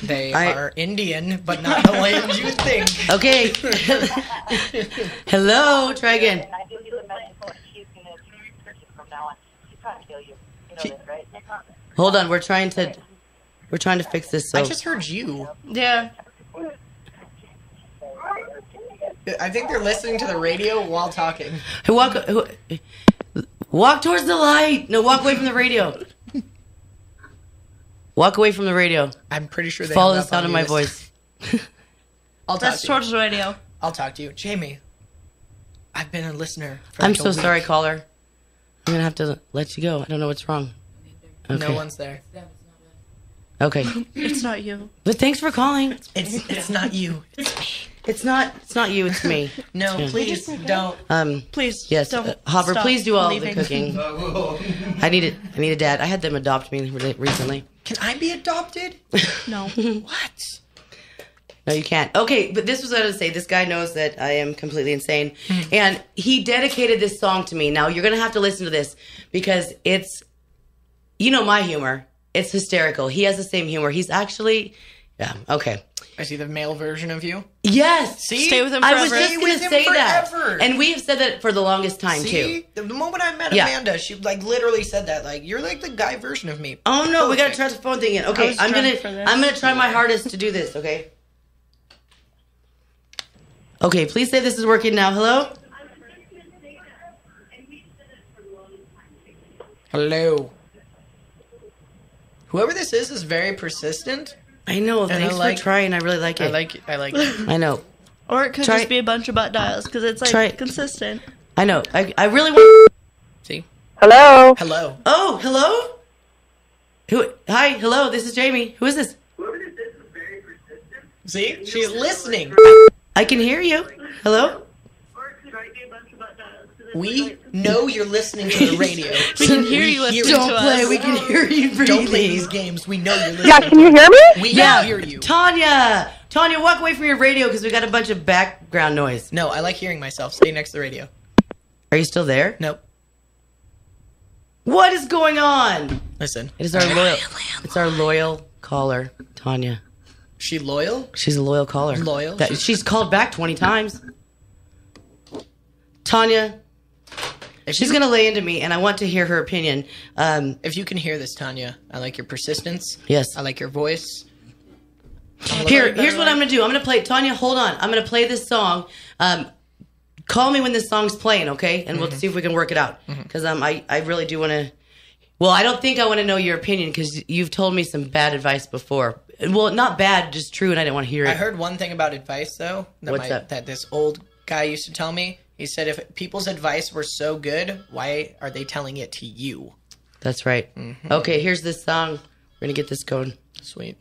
They I- are Indian, but not the ones you think. Okay. Hello. Try again. And I do get the message that she's going to do research from now on. She's trying to kill you. You know this, right? Hold on. We're trying to fix this. So I just heard you. Yeah. I think they're listening to the radio while talking. Hey, walk towards the light. No, walk away from the radio. Walk away from the radio. I'm pretty sure they Follow hung the up sound on of you my this- voice. I'll talk That's to you. towards the radio. I'll talk to you. Jamie, I've been a listener for I'm like a so week. sorry, caller. I'm gonna have to let you go. I don't know what's wrong. Okay. No one's there. Okay. It's not you. But thanks for calling. It's not you. It's not you. It's me. No, Yeah. please don't. Please. Yes, Don't Hopper. stop Please do all leaving. the cooking. I need a dad. I had them adopt me recently. Can I be adopted? No. What? No, you can't. Okay, but this was what I was say. This guy knows that I am completely insane, and he dedicated this song to me. Now you're gonna have to listen to this because it's, my humor. It's hysterical. He has the same humor. He's actually, yeah. Okay. I see the male version of you. Yes. See? Stay with him I was forever. just Stay gonna with him say that, forever. and we have said that for the longest time See? too. The moment I met Yeah. Amanda, she literally said that. Like, you're like the guy version of me. Oh no, we gotta Perfect. try the phone thing again. I Okay, was I'm drunk for this. gonna try my hardest to do this. Okay. Okay, please say this is working now. Hello. Hello. Whoever this is very persistent. I know. Thanks like- for trying. I really like it. I like it. I know. Or it could Try- just be a bunch of butt dials because it's like Try- consistent. I know. I really want. See? Hello? Hello. Oh, hello. Who? Hi. Hello. This is Jamie. Who is this? See? She's listening. I can hear you. Hello. We know you're listening to the radio. We can hear you listening to Don't play. us. We can hear you breathing. Don't play these games. We know you're listening. Yeah, can you hear me? We Yeah. hear you. Tanya, walk away from your radio because we got a bunch of background noise. No, I like hearing myself. Stay next to the radio. Are you still there? Nope. What is going on? Listen. It is our loyal. It's our loyal caller, Tanya. She loyal? She's a loyal caller. Loyal? She's called back 20 times. Tanya, She's going to lay into me, and I want to hear her opinion. If you can hear this, Tanya, I like your persistence. Yes. I like your voice. Here's what I'm going to do. I'm going to play. Tanya, hold on. I'm going to play this song. Call me when this song's playing, okay? And we'll see if we can work it out. Because I really do want to... Well, I don't think I want to know your opinion because you've told me some bad advice before. Well, not bad, just true, and I didn't want to hear it. I heard one thing about advice, though. That this old guy used to tell me. He said if people's advice were so good, why are they telling it to you? That's right. Okay, here's this song. We're going to get this going. Sweet.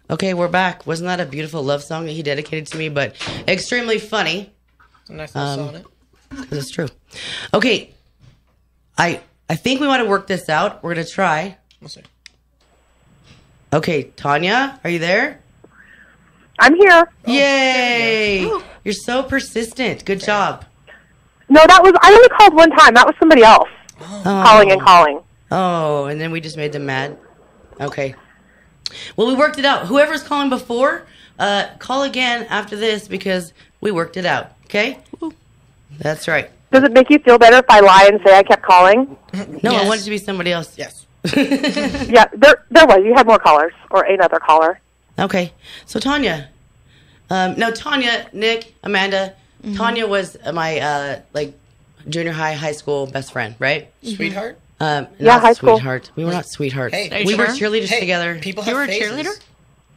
Okay, we're back. Wasn't that a beautiful love song that he dedicated to me? But extremely funny. It's a nice little sonnet. Because it's true. Okay, I think we want to work this out. We're going to try. We'll see. Okay, Tanya, are you there? I'm here. Yay! You're so persistent. Good job. No, I only called one time. That was somebody else calling and calling. Oh, and then we just made them mad? Okay. Well, we worked it out. Whoever's calling before, call again after this because we worked it out. Okay? That's right. Does it make you feel better if I lie and say I kept calling? No, I want it to be somebody else. Yes. Yeah, there was. You had more callers or another caller. Okay. So, Tanya. No, Tanya, Nick, Amanda. Tanya was my, junior high school best friend, right? Sweetheart? Yeah, high school. Sweetheart. We were not sweethearts. Hey, we were sure? cheerleaders together. People You have were a faces. cheerleader?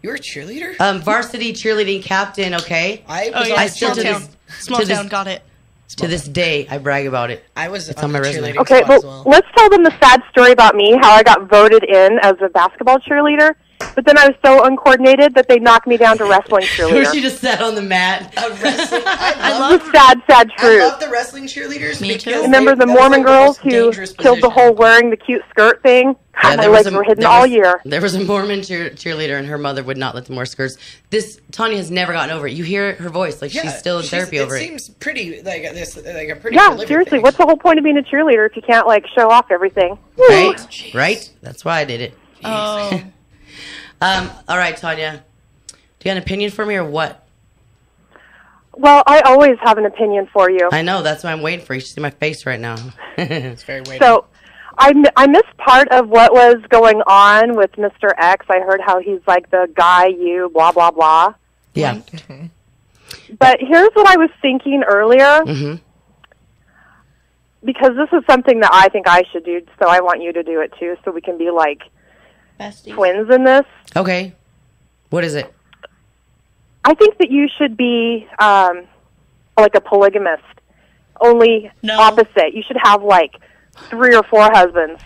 You were a cheerleader? Varsity cheerleading captain. Okay. I Oh was yeah, on small to town. this- Small to this- town, got it. To this day, I brag about it. I was It's on on my the resume. cheerleading Okay, squad well, as well. let's tell them the sad story about me, how I got voted in as a basketball cheerleader, but then I was so uncoordinated that they knocked me down to wrestling Where she cheerleader. just sat on the mat. Wrestling. I This is sad, sad I truth. love the wrestling cheerleaders. Me too. because Remember the that was, Mormon like, girls the most who dangerous killed the position. whole wearing the cute skirt thing? Yeah, My legs were hidden all year. There was a Mormon cheerleader, and her mother would not let them wear skirts. Tanya has never gotten over it. You hear her voice, like she's still in therapy over it. It seems pretty like a pretty Yeah, prolific seriously, thing. what's the whole point of being a cheerleader if you can't, like, show off everything? Right? Right? That's why I did it. Oh, All right, Tanya. Do you have an opinion for me or what? Well, I always have an opinion for you. I know. That's why I'm waiting for you. You should see my face right now. It's very weighty. So, I missed part of what was going on with Mr. X. I heard how he's like the guy you, blah, blah, blah. Yeah. But here's what I was thinking earlier, hmm because this is something that I think I should do, so I want you to do it too, so we can be like besties. twins in this. Okay. What is it? I think that you should be like a polygamist, only No. opposite. You should have like 3 or 4 husbands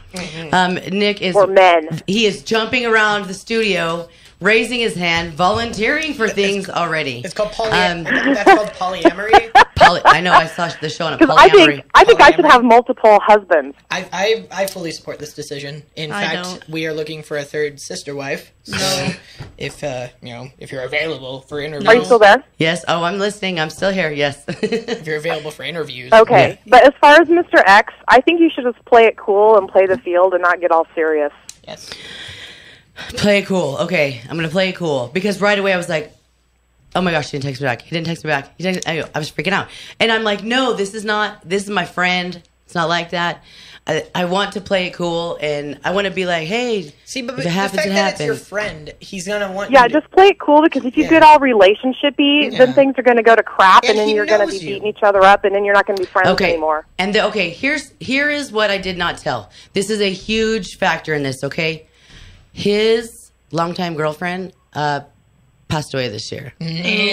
Nick is or men. he is jumping around the studio, raising his hand, volunteering for things already. It's called Um, that's called polyamory. I know. I saw the show on a Because polyamory. I think I should Polyamory. have multiple husbands. I fully support this decision. In I fact, don't. we are looking for a third sister wife. So, if if you're available for interviews, Are you still there? Yes. Oh, I'm listening. I'm still here. Yes. if you're available for interviews, Okay. But as far as Mr. X, I think you should just play it cool and play the field and not get all serious. yes, Play it cool. Okay, I'm gonna play it cool because right away I was like, "Oh my gosh, he didn't text me back. He didn't text me back." I was freaking out, and I'm like, "No, this is not. This is my friend. It's not like that. I want to play it cool, and I want to be like, hey, see, but if it the happens, fact it that it's your happens." friend, he's gonna want Yeah, you to, just play it cool because if you Yeah. get all relationshipy, Yeah. then things are going to go to crap, And and then he you're going to be knows you. beating each other up, and then you're not going to be friends Okay, anymore. and here is what I did not tell. This is a huge factor in this. Okay, his longtime girlfriend passed away this year.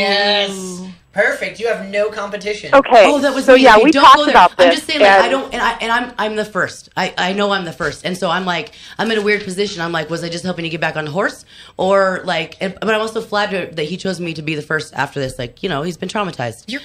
yes, perfect. You have no competition. Okay. Oh, that was so me. yeah, Okay, we don't talked go there. about this. I'm just saying, like, and I don't, and I'm the first. I know I'm the first, and so I'm like, I'm in a weird position. I'm like, was I just helping you get back on the horse, or like? But I'm also flattered that he chose me to be the first after this. Like, he's been traumatized. You're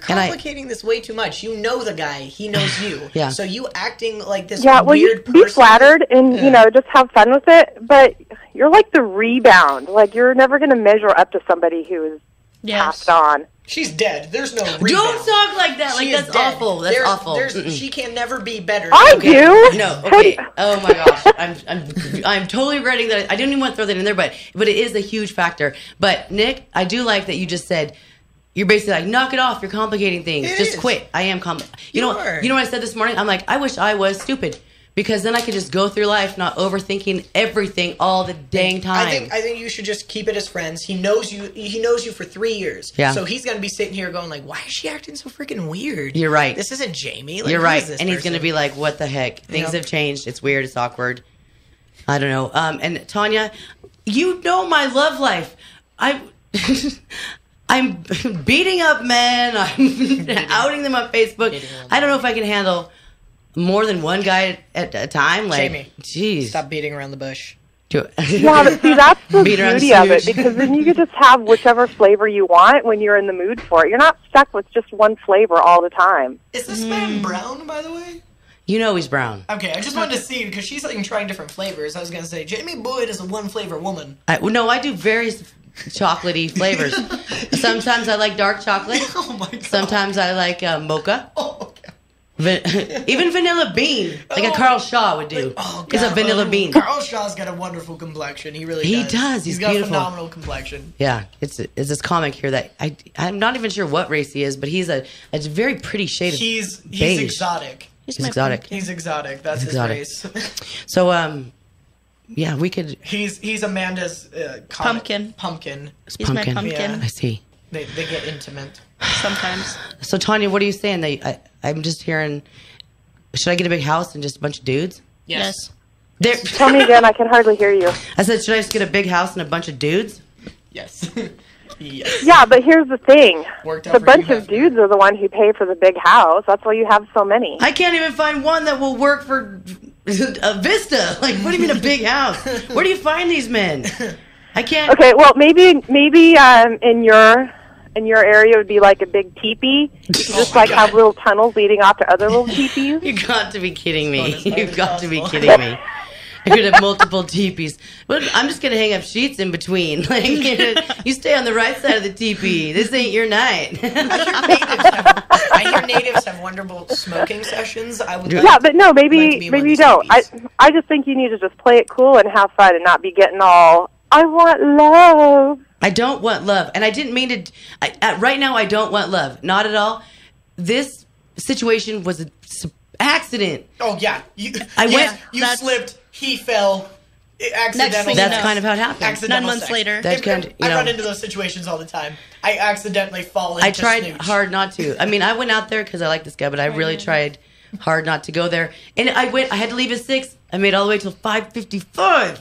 And I- complicating this way too much. You know the guy. He knows you. Yeah. So you acting like this Yeah, well, you weird be person. flattered and, Yeah. just have fun with it, but you're like the rebound. Like, you're never going to measure up to somebody who is Yes. passed on. She's dead. There's no rebound. Don't talk like that. Like, She is that's dead. awful. That's There's- awful. there's- She can never be better. I Okay. do. No, How okay. do- Oh my gosh, I'm totally regretting that. I didn't even want to throw that in there, but it is a huge factor. But Nick, I do like that you just said you're basically like, knock it off. You're complicating things. It Just is. quit. I am You know are. what I said this morning? I'm like, I wish I was stupid because then I could just go through life not overthinking everything all the dang time. I think you should just keep it as friends. He knows you. He knows you for 3 years. Yeah. So he's gonna be sitting here going like, "Why is she acting so freaking weird?" You're right. This isn't Jamie. Like, You're who right, is this and he's person? going to be like, "What the heck? Things Yep. have changed. It's weird. It's awkward." I don't know. And Tanya, you know my love life. I'm beating up men. I'm outing them on Facebook. I don't know if I can handle more than one guy at a time. Like, Jamie, jeez. Stop beating around the bush. Yeah, but see, that's the Beat around beauty of it, smooch. because then you can just have whichever flavor you want when you're in the mood for it. You're not stuck with just one flavor all the time. Is this man brown, by the way? You know he's brown. Okay, I just wanted to see because she's like trying different flavors. I was gonna say Jamie Boyd is a one flavor woman. No, I do various chocolatey flavors. Sometimes I like dark chocolate. Oh my god. Sometimes I like mocha. Oh god. Even vanilla bean, like a Carl Shaw would do. Oh god. It's a vanilla bean. Carl Shaw's got a wonderful complexion. He really He does. does. He's got beautiful. a phenomenal complexion. Yeah, it's this comic here that I'm not even sure what race he is, but he's a very pretty shade of He's beige. exotic. He's exotic. He's exotic. That's exotic. his race. So yeah, we could. he's Amanda's Pumpkin. Pumpkin. He's my pumpkin. Yeah. I see. They get intimate. Sometimes. So Tanya, what are you saying? I'm just hearing. Should I get a big house and just a bunch of dudes? Yes. There. Tell me again, I can hardly hear you. I said, should I just get a big house and a bunch of dudes? Yes. Yes. Yeah, but here's the thing. Worked out The for bunch you, of dudes are the one who pay for the big house. That's why you have so many. I can't even find one that will work for a Vista. Like, what do you mean a big house? Where do you find these men? I can't. Okay, well, maybe in your area would be like a big teepee. You could just have little tunnels leading off to other little teepees. You got to be kidding me. As far as You've got to be possible. kidding me. I could have multiple teepees. But I'm just going to hang up sheets in between. Like, you stay on the right side of the teepee. This ain't your night. I hear natives have wonderful smoking sessions. I would Yeah, but no, like to maybe be in one you of don't. these teepees. I just think you need to just play it cool and have fun and not be getting all, I want love. I don't want love. And I didn't mean to. Right now, I don't want love. Not at all. This situation was an accident. Oh, yeah. You that's- slipped. He fell. Accidental. thing That's No. kind of how it happened. 9 Accidental months sex. later. That's kind of, I run into those situations all the time. I accidentally fall into I tried snooch. hard not to. I mean, I went out there because I like this guy, but I really tried hard not to go there. And I had to leave at 6. I made all the way till 5:55,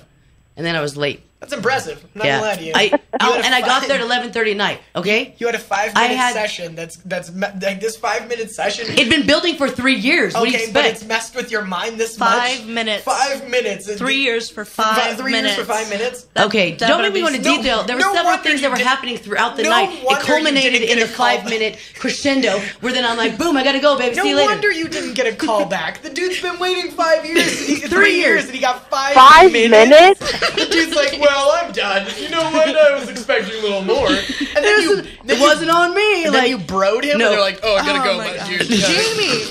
and then I was late. That's impressive. I'm not gonna lie to you. I got there at 11:30 at night. Okay, You had a 5-minute session. That's like this 5-minute session. it'd been building for 3 years. What do you Okay, but expect? it's messed with your mind this much. 5 minutes. 5 minutes. 3 years for 5 3 minutes. years for 5 minutes. Okay, that don't better make me go be- into No- detail. There were no several wonder things you that were did- happening throughout the no night. It wonder you culminated didn't in get a a call. 5-minute crescendo, where then I'm like, boom, I gotta go, baby. No See you later. wonder you didn't get a call back. The dude's been waiting 5 years. 3 years. And he got 5 5 minutes. minutes? The dude's like, well, I'm done. You know what? I was expecting a little more. And then It wasn't on me. And Like, then you broed him, No. and they're like, "Oh, I gotta go, my my God. dude." Jamie,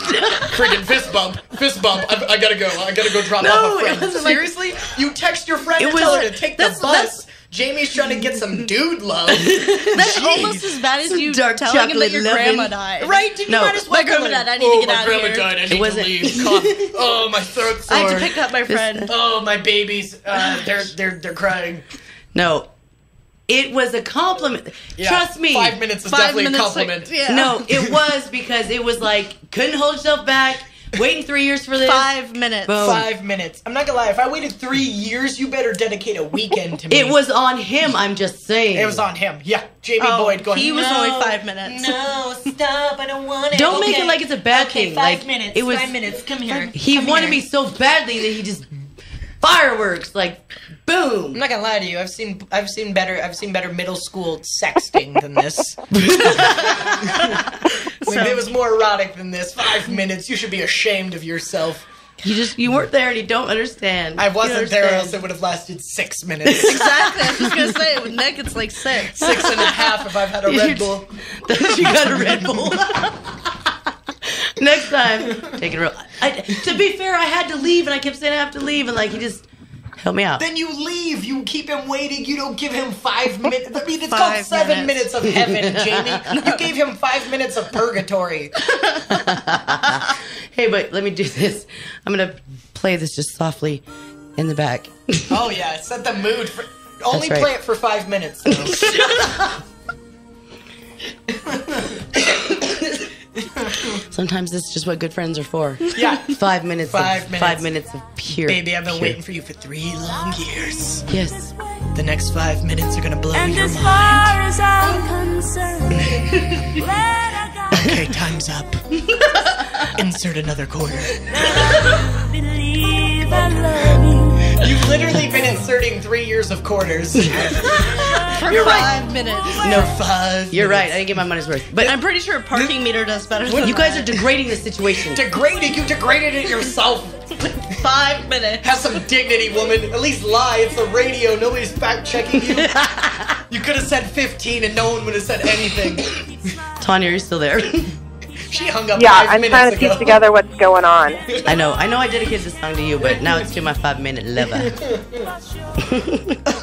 freaking fist bump. I gotta go. I gotta go drop No, off a it friend. wasn't like- Seriously, you text your friend It and was- tell her to take the that's- bus. Jamie's trying to get some dude love. That's Jeez. almost as bad as you dark telling him that chocolate your loving. grandma died. Right? Did No. you might as well My grandma tell her, died. I need to "Oh, get my out of grandma here." died. I need wasn't- to leave. Cough. Oh, my throat's sore. I had to pick up my friend. Oh, my babies. They're crying. No, it was a compliment. Yeah, Trust me. 5 minutes is 5 definitely a minutes, compliment. yeah. No, it was because it was like couldn't hold yourself back. Waiting 3 years for this. 5 minutes. Boom. 5 minutes. I'm not gonna lie. If I waited 3 years, you better dedicate a weekend to me. It was on him. I'm just saying. It was on him. Yeah, Jamie Oh, Boyd going. he was "No, only 5 minutes. No, stop! I don't want it. Don't make it like it's a bad thing. Like, minutes. it was. 5 minutes. Come here. He Come wanted here. me so badly that he just fireworks like boom. I'm not gonna lie to you. I've seen better middle school sexting than this. Like, it was more erotic than this. 5 minutes. You should be ashamed of yourself. You weren't there and you don't understand. I You wasn't don't there, or else understand. it would have lasted 6 minutes. Exactly. I was just going to say, with Nick, it's like 6. 6.5 if I've had a Red Bull. You got a Red Bull. Next time, take it real. To be fair, I had to leave, and I kept saying I have to leave, and like he just helped me out. Then you leave. You keep him waiting. You don't give him 5 minutes. I mean, it's 5 called 7 minutes. minutes of heaven, Jamie. You gave him 5 minutes of purgatory. Hey, but let me do this. I'm gonna play this just softly in the back. Oh yeah, set the mood. Only right. play it for 5 minutes. Though. Sometimes that's just what good friends are for. Yeah. 5 minutes. 5 minutes. 5 minutes of pure. Baby, I've been pure- waiting for you for 3 long years. Yes. The next 5 minutes are gonna blow And your as mind. far as I'm concerned, glad I got Okay, time's up. Insert another quarter. to believe I love you. You've literally been inserting 3 years of quarters. For You're 5 minutes. No, 5. You're right. I minutes. didn't get my money's worth. But I'm pretty sure a parking meter does better than you guys are that. degrading the situation. Degraded. You degraded it yourself. 5 minutes. Have some dignity, woman. At least lie. It's the radio. Nobody's fact checking you. You could have said 15 and no one would have said anything. Tanya, are you still there? She hung up Yeah, 5 I'm minutes trying to ago. piece together what's going on. I know I dedicated this song to you, but now it's to my 5-minute lover.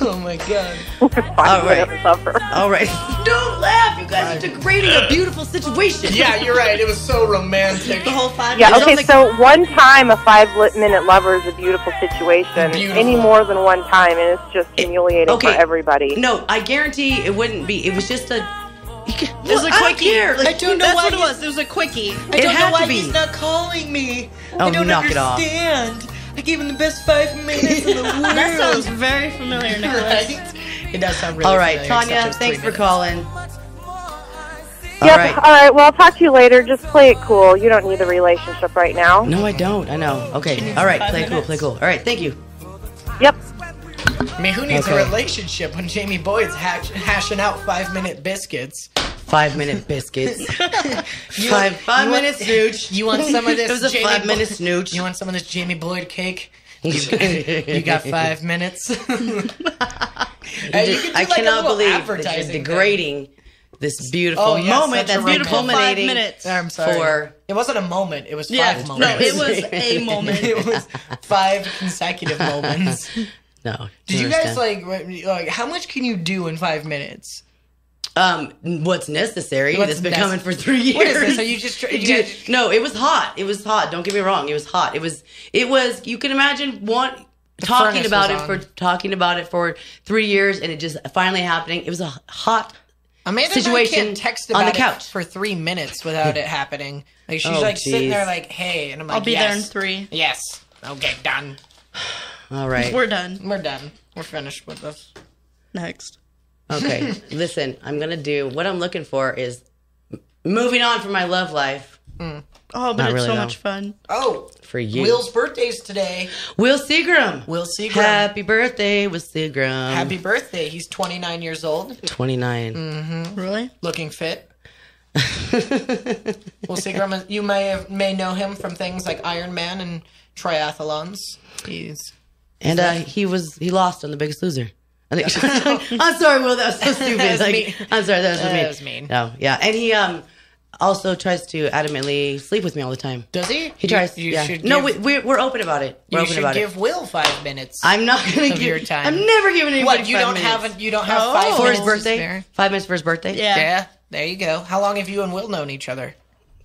Oh my god. 5 right. minutes suffer. All right. Don't laugh. You guys are degrading a beautiful situation. Yeah, you're right. It was so romantic. The whole 5 Yeah, minutes. okay, so one time a 5-minute lover is a beautiful situation. Beautiful. Any more than one time, and it's just humiliating for everybody. No, I guarantee it wouldn't be. It was just a. It was a quickie. I don't know That's why what it he's- was. It was a quickie. I don't had know why to be. he's not calling me. Oh, I don't knock it off. understand. I gave him the best 5 minutes in the world. That sounds very familiar, Nicholas. Right? It does sound really All right, familiar, except Tanya, it's thanks 3 for minutes. calling. Yep. All right. All right. Well, I'll talk to you later. Just play it cool. You don't need a relationship right now. No, I don't. I know. Okay. All right. Play cool. Play cool. All right. Thank you. Yep. I mean, who needs Okay. a relationship when Jamie Boyd's hashing out 5-minute biscuits? 5-minute biscuits. You Five want- minute snooch. You want some of this? It was a Jamie 5-minute Boyd- snooch. You want some of this Jamie Boyd cake? You got 5 minutes. You could do I like a cannot little believe that advertising you're thing. degrading this beautiful Oh, yes, moment such a that's been beautiful 5 culminating minutes. I'm sorry. for. It wasn't a moment. It was 5 Yeah, moments. no, it was a moment. It was 5 consecutive moments. No. Did you guys understand. like how much can you do in 5 minutes? What's necessary? What's That's been nec- coming for 3 years. What is this? Are you just you Dude, guys- no, it was hot. It was hot. Don't get me wrong. It was hot. It was. You can imagine talking furnace about was it for 3 years, and it just finally happening. It was a hot Amanda situation and I can't text on about the couch. it for 3 minutes without it happening. Like she's Oh, like sitting geez. there like, hey, and I'm like, I'll be there in yes. 3. Yes. Okay, done. All right. We're done. We're done. We're finished with this. Next. Okay, listen, I'm going to do what I'm looking for is moving on from my love life Oh, but Not it's really, so no. much fun. Oh, for you. Will's birthday's today. Will Seagram. Will Seagram. Happy birthday, Will Seagram. Happy birthday. He's 29 years old, 29. Really? looking fit. Will Seagram, you may know him from things like Iron Man and triathlons. He's And he lost on The Biggest Loser. I think, I'm sorry, Will. That was so stupid. That was Like, mean. I'm sorry. That was so mean. That was mean. No, yeah, and he also tries to adamantly sleep with me all the time. Does he? He tries. You yeah. should No, give- we're open about it. We're You open should about give it. Will 5 minutes. I'm not going to of give your time. I'm never giving anybody What? You 5 don't minutes. have. You don't have 5 for minutes his to birthday. spare? 5 minutes for his birthday. Yeah. Yeah. There you go. How long have you and Will known each other?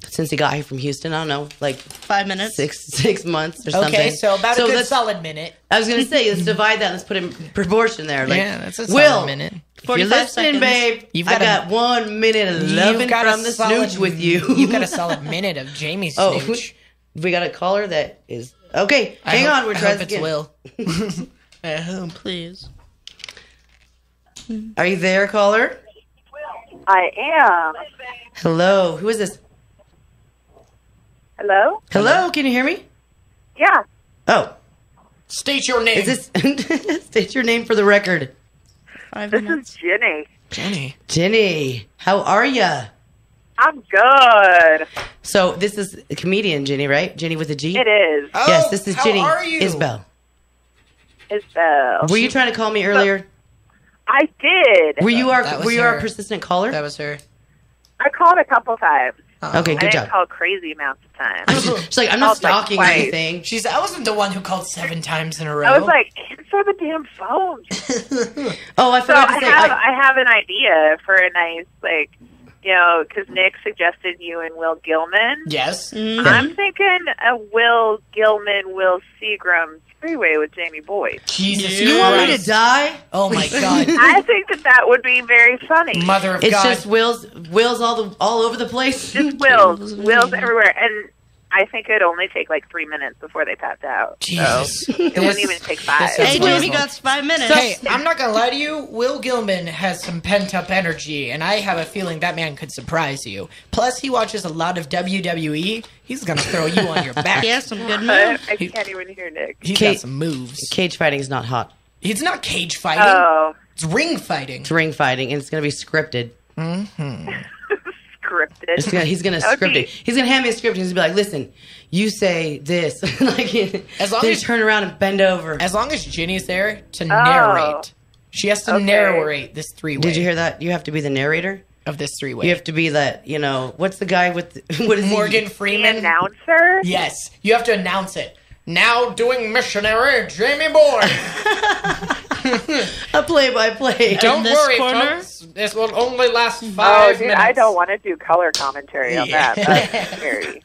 Since he got here from Houston, I don't know, like 5 minutes. 6 months or something. Okay, so about a good let's- solid minute. I was gonna say, let's divide that. Let's put in proportion there. Like, Yeah, that's a solid Will, minute. if you're 45 listening, seconds. babe, You've I got got 1 minute and 11 from the snooch with you. You've got a solid minute of Jamie's Oh, snooch. we got a caller that is okay. I Hang hope- on, we're I trying hope to it's Will. At home, please. Are you there, caller? I am. Hello, who is this? Hello? Hello, can you hear me? Yeah. Oh, State your name. is this? State your name for the record. 5 This minutes. is Jenny. Jenny? Jenny, how are ya? I'm good. So this is a comedian, Jenny, right? Jenny with a G. It is. Oh, Yes, this is how Jenny. are you? Isbell. Isabel. Were you trying to call me earlier? I did. Were you That was our her. persistent caller? That was her. I called a couple times. Oh. Okay, I good didn't job. call crazy amounts of times. She's like, I'm not Called, like, stalking or twice. anything. I wasn't the one who called 7 times in a row. I was like, answer the damn phone. Oh, I So forgot to say. I have an idea for a nice, like, you know, because Nick suggested you and Will Gilman. yes. I'm thinking a Will Gilman, Will Seagram three-way with Jamie Boyd. Jesus you want me to Christ. die? Oh my God. I think that would be very funny. Mother of It's God. just Will's all over the place. Just Will's everywhere. And I think it'd only take like 3 minutes before they tapped out. Jesus. It wouldn't even take 5. this is Hey, wonderful. Jamie got 5 minutes. Hey, I'm not gonna lie to you. Will Gilman has some pent up energy, and I have a feeling that man could surprise you. Plus, he watches a lot of WWE. He's gonna throw you on your back. He has some good I moves. can't even hear Nick. He's Kate- got some moves. Cage fighting is not hot. It's not cage fighting. Oh, It's ring fighting. It's ring fighting, and it's gonna be scripted. scripted. He's gonna That would script be- it. He's gonna hand me a script, and he's gonna be like, "Listen, you say this." Like, As long then as- turn around and bend over. As long as Ginny's there to narrate. She has to Okay. narrate this 3-way. Did you hear that? You have to be the narrator. Of this 3-way. You have to be that. You know, what's the guy with what is Morgan He? The Freeman. announcer? Yes. You have to announce it. Now doing missionary, Jamie Boyd. A play-by-play. Don't this worry, corner? folks. This will only last 5 Oh, dude, minutes. I don't want to do color commentary on that. That's scary.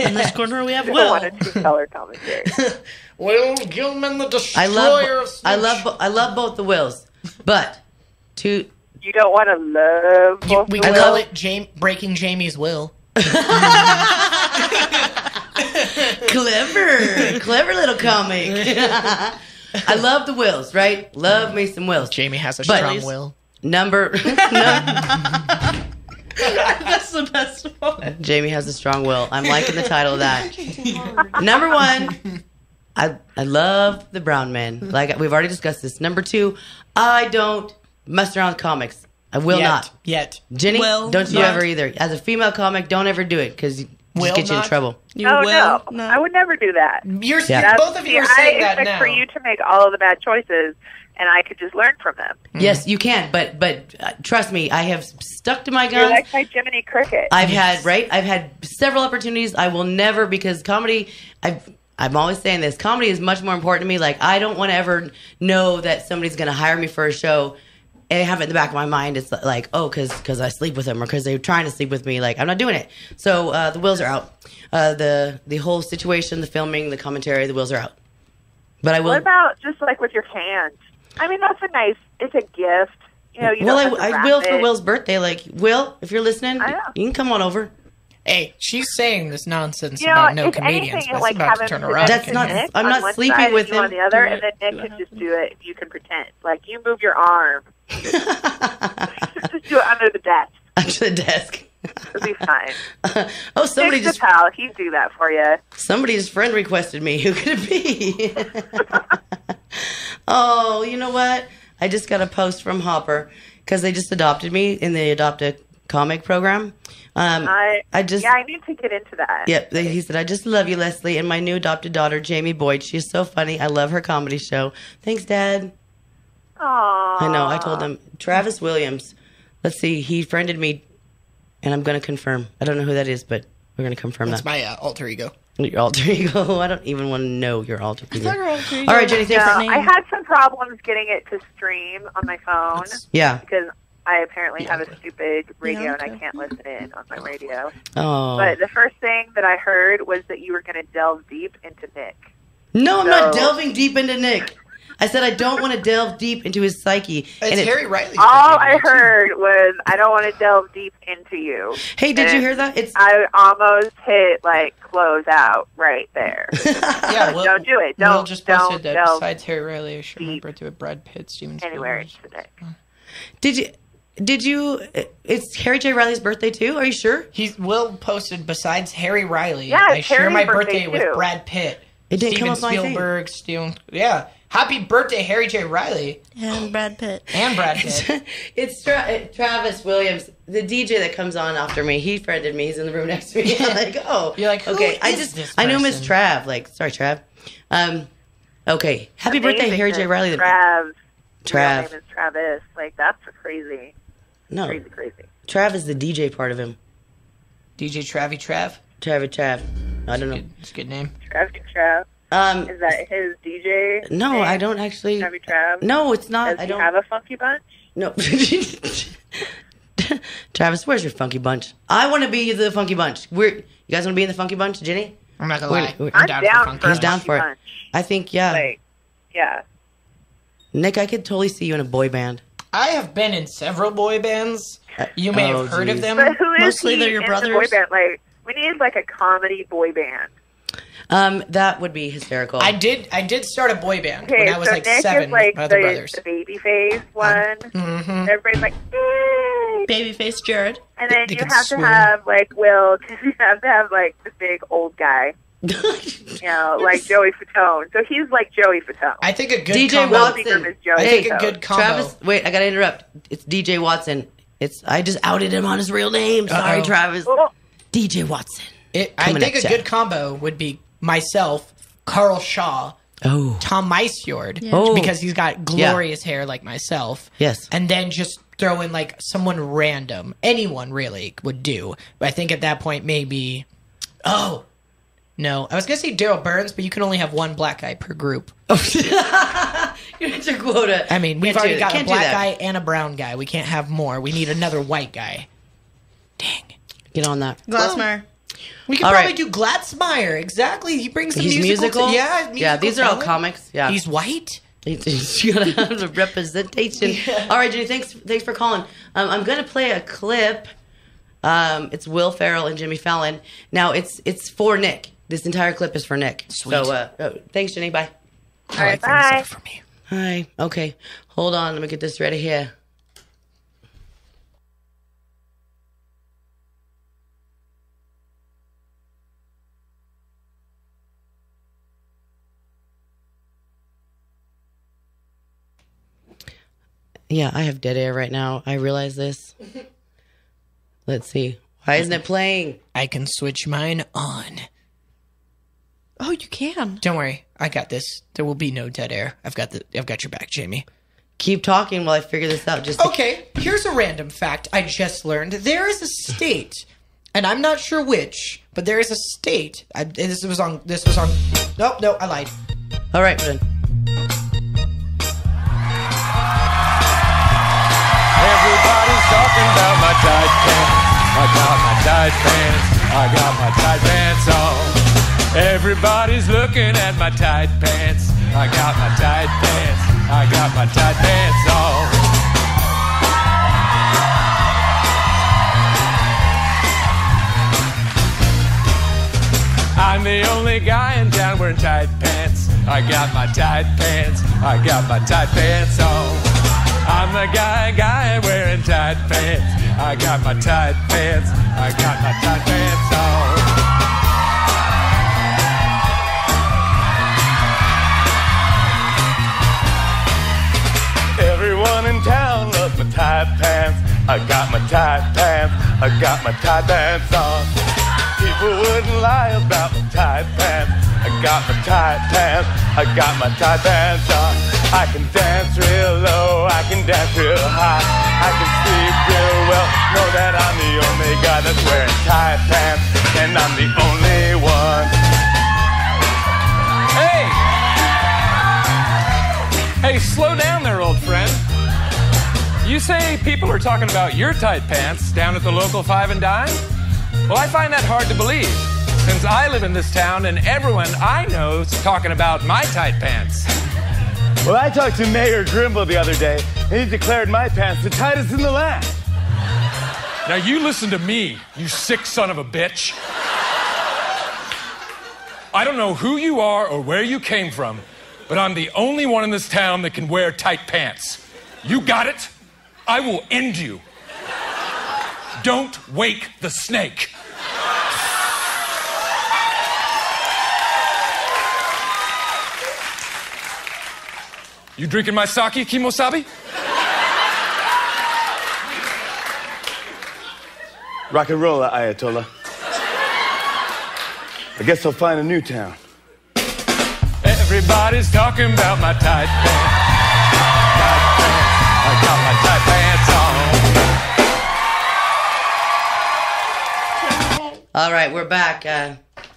In this corner, we have I don't Will. want to do color commentary. Will Gilman, the destroyer I of I love both the Wills, but to You don't want to love both We the call Wills? it Breaking Jamie's Will. clever little comic. I love the Wills, right? Love me some Wills. Jamie has a But- strong will. Number That's the best one. Jamie has a strong will. I'm liking the title of that. Number 1, I love the brown men. Like we've already discussed this. Number 2, I don't mess around with comics. I will not. Yet. Jenny, Will don't you not. ever either. As a female comic, don't ever do it because it Will just get you in not? trouble. You Oh will no, I would never do that. You're Yeah. both of you are saying I that expect now. for you to make all of the bad choices, and I could just learn from them. Yes, you can, but trust me, I have stuck to my You're guns. like my Jiminy Cricket. I've had several opportunities. I will never, because comedy, I'm always saying this, comedy is much more important to me. Like, I don't want to ever know that somebody's going to hire me for a show and have it in the back of my mind. It's like, oh, because I sleep with them or because they're trying to sleep with me. Like, I'm not doing it. So the wheels are out. The whole situation, the filming, the commentary, the wheels are out. But I will. What about just like with your hands? I mean, that's it's a gift. You know, you Well, don't have to I wrap will for it. Will's birthday. Like, Will, if you're listening, I know. you can come on over. Hey, she's saying this nonsense You know, about no if comedians. anything, That's like about having to turn to around. That's to not- Nick I'm on not one sleeping side with and you him. on the other, and then Nick could just do it. You can pretend, like you move your arm, just do it under the desk. Under the desk. It'll be fine. Oh, somebody Nick's just a pal. He'd do that for you. Somebody's friend requested me. Who could it be? Oh, you know what? I just got a post from Hopper because they just adopted me in the Adopt a Comic program. I just I need to get into that. Yep. He said, I just love you, Leslie, and my new adopted daughter, Jamie Boyd. She is so funny. I love her comedy show. Thanks, Dad. Aww. I know. I told him. Travis Williams. Let's see. He friended me, and I'm going to confirm. I don't know who that is, but we're going to confirm That's that. my alter ego. Your alter ego. I don't even want to know your alter ego. Your alter ego. All right, Jenny. Thanks No, for I had some problems getting it to stream on my phone Yeah. because I apparently have a stupid radio Yeah, and okay. I can't listen in on my radio. Oh. But the first thing that I heard was that you were going to delve deep into Nick. No, I'm not So- delving deep into Nick. I said I don't want to delve deep into his psyche. It's Harry Riley's All birthday I today, too. heard was, I don't want to delve deep into you. Hey, did you And hear that? It's I almost hit, like, close out right there. Yeah, Will, Don't do it. Will Don't- just don't posted that delve besides Harry Riley, I share my deep birthday with Brad Pitt, Steven anywhere Spielberg. into Nick. Did you? It's Harry J. Riley's birthday too. Are you sure? Will posted besides Harry Riley, Yeah, I it's share my Harry's birthday birthday, too. with Brad Pitt. It didn't Steven come up on my thing. Spielberg, yeah. Happy birthday, Harry J. Riley And Brad Pitt. and Brad Pitt. It's Travis Williams, the DJ that comes on after me. He friended me. He's in the room next to me. I'm like, oh, You're like, who okay. is this I knew Miss person? Trav. Like, sorry, Trav. Okay. Happy birthday, Amazing Harry J. that Riley. Trav. Real Trav. name is Travis. Like, that's crazy. No, Crazy. Trav is the DJ part of him. DJ Trav. Trav. I don't know. It's a good name. Trav. Is that his DJ? No, name? I don't actually. Trav? No, it's not. Does I he don't have a funky bunch? No. Travis, where's your funky bunch? I want to be the funky bunch. You guys want to be in the funky bunch, Jenny? I'm not gonna lie. We're- I'm I'm down, down for for funky. He's a down funky for it. bunch. I think, yeah. Like, yeah. Nick, I could totally see you in a boy band. I have been in several boy bands. You may Oh, have heard of geez. them. But who is Mostly he they're your in the boy brothers. band? Like, we need like a comedy boy band. That would be hysterical. I did start a boy band Okay, when I was so like Nick 7 is like with my other the brothers. baby face one. Mhm. Everybody's like, "Yay!" Babyface Jared. And then They you could have swim. to have like Will. You have to have like the big old guy. You know, like Joey Fatone. So he's like Joey Fatone. I think a good DJ combo. Watson. Watson. Is Joey I think a Fatone. good combo. Travis, wait, I gotta interrupt. It's DJ Watson. I just outed him on his real name. Sorry, Uh-oh. Travis. Oh, DJ Watson. I Coming think at a ya. good combo would be myself, Carl Shaw, Oh. Tom Meisfjord, Oh. because he's got glorious hair like myself. Yes. And then just throw in like someone random. Anyone really would do. But I think at that point maybe no. I was gonna say Daryl Burns, but you can only have one black guy per group. You're at your quota. I mean, we've Can't do already that. got a Can't do black that. guy and a brown guy. We can't have more. We need another white guy. Dang. Get on that. Glassmeyer. We could All probably right. do Glatzmeyer. Exactly. He brings some He's musical. musical? Yeah, Yeah, musical these are all talent. comics. Yeah. He's white. You gotta have the representation. All right, Jenny, thanks for calling. I'm gonna play a clip. It's Will Ferrell and Jimmy Fallon. Now it's for Nick. This entire clip is for Nick. Sweet. So thanks, Jenny. Bye. how All right, I think bye. so for me. Hi. Okay. Hold on. Let me get this ready here. Yeah, I have dead air right now. I realize this. Let's see. Why isn't it playing? I can switch mine on. Oh, you can. Don't worry, I got this. There will be no dead air. I've got your back, Jamie. Keep talking while I figure this out. Just Okay, here's a random fact I just learned. There is a state, and I'm not sure which, but there is a state. This was on. No, I lied. All right, then. Everybody's talking about my tight pants. I got my tight pants. I got my tight pants on. Everybody's looking at my tight pants. I got my tight pants. I got my tight pants on. I'm the only guy in town wearing tight pants. I got my tight pants. I got my tight pants on. I'm the guy wearing tight pants. I got my tight pants. I got my tight pants on. Everyone in town loves my tight pants. I got my tight pants. I got my tight pants on. People wouldn't lie about my tight pants. I got my tight pants. I got my tight pants on. I can dance real low. I can dance real high. I can sleep real well. Know that I'm the only guy that's wearing tight pants, and I'm the only one. Hey, slow down there, old friend. You say people are talking about your tight pants down at the local Five and Dime? Well, I find that hard to believe, since I live in this town and everyone I know is talking about my tight pants. Well, I talked to Mayor Grimble the other day, and he declared my pants the tightest in the land. Now you listen to me, you sick son of a bitch. I don't know who you are or where you came from, but I'm the only one in this town that can wear tight pants. You got it? I will end you. Don't wake the snake. You drinking my sake, Kimosabi? Rock and roll, Ayatollah. I guess I'll find a new town. Everybody's talking about my tight pants. Tight pants. I got my tight pants on. All right, we're back.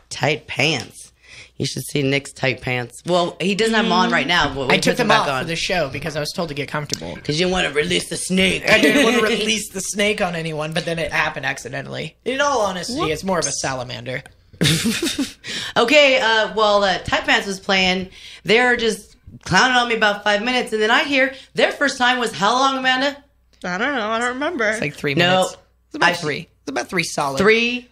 Tight pants. You should see Nick's tight pants. Well, he doesn't have them on right now. But I took them off for the show because I was told to get comfortable. Because you want to release the snake. I didn't want to release the snake on anyone, but then it happened accidentally. In all honesty, it's more of a salamander. Okay, Tight Pants was playing. They're just clowning on me about 5 minutes, and then I hear their first time was how long, Amanda? I don't know. I don't remember. It's like 3 No. minutes. It's about 3. It's about 3 solid. 3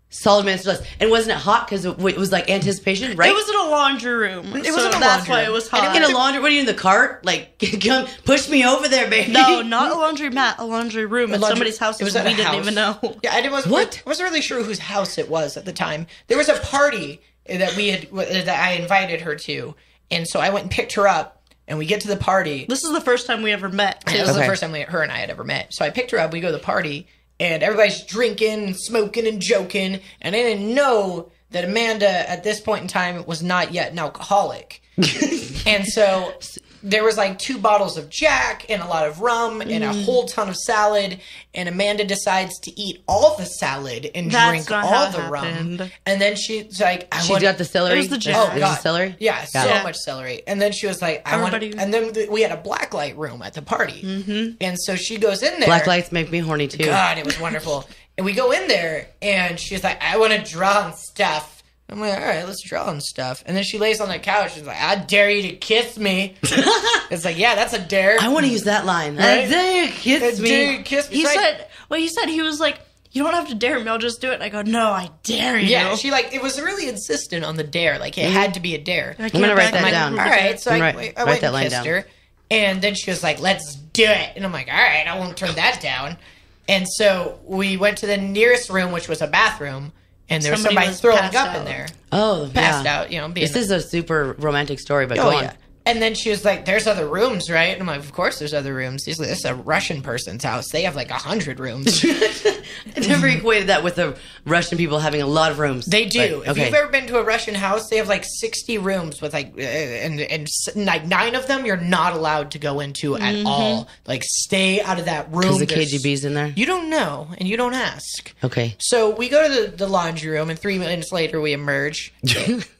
solid minutes or less. And wasn't it hot because it was like anticipation, right? It was in a laundry room. It was in a that's laundry why room. it was I hot. didn't get a laundry. What are you in the cart? Like, come push me over there, baby. No, not a laundry mat, a laundry room at somebody's house. It was we at a didn't house. even know. Yeah, I wasn't really sure whose house it was at the time. There was a party that I invited her to, and so I went and picked her up, and we get to the party. This is the first time we ever met, too. This was the first time her and I had ever met. So I picked her up, we go to the party, and everybody's drinking and smoking and joking, and I didn't know that Amanda, at this point in time, was not yet an alcoholic. And so there was like 2 bottles of Jack and a lot of rum and a whole ton of salad, and Amanda decides to eat all the salad and drink all the rum. And then she's like, She got the celery? It was the Jack. Oh, Is it God. celery? Yeah, much celery. And then she was like, and then we had a blacklight room at the party. Mm-hmm. And so she goes in there. Black lights make me horny too. God, it was wonderful. And we go in there, and she's like, I want to draw on stuff. I'm like, all right, let's draw on stuff. And then she lays on the couch. She's like, I dare you to kiss me. It's like, yeah, that's a dare. I want to use that line. Right? I dare you kiss me. Dare you kiss me. He said, he was like, you don't have to dare me. I'll just do it. And I go, no, I dare you. Yeah, she it was really insistent on the dare. Like, it had to be a dare. I'm going to write that down. All right, so I went that and line kissed down. her. And then she was like, let's do it. And I'm like, all right, I won't turn that down. And so we went to the nearest room, which was a bathroom. And there was somebody throwing up in there. Oh, passed out, you know. This is a super romantic story, but go on. And then she was like, there's other rooms, right? And I'm like, of course there's other rooms. This is a Russian person's house. They have like 100 rooms. I never equated that with the Russian people having a lot of rooms. They do. But, okay. If you've ever been to a Russian house, they have like 60 rooms with like, and like 9 of them you're not allowed to go into at all. Like, stay out of that room. Because the KGB's in there? You don't know, and you don't ask. Okay. So we go to the laundry room, and 3 minutes later we emerge.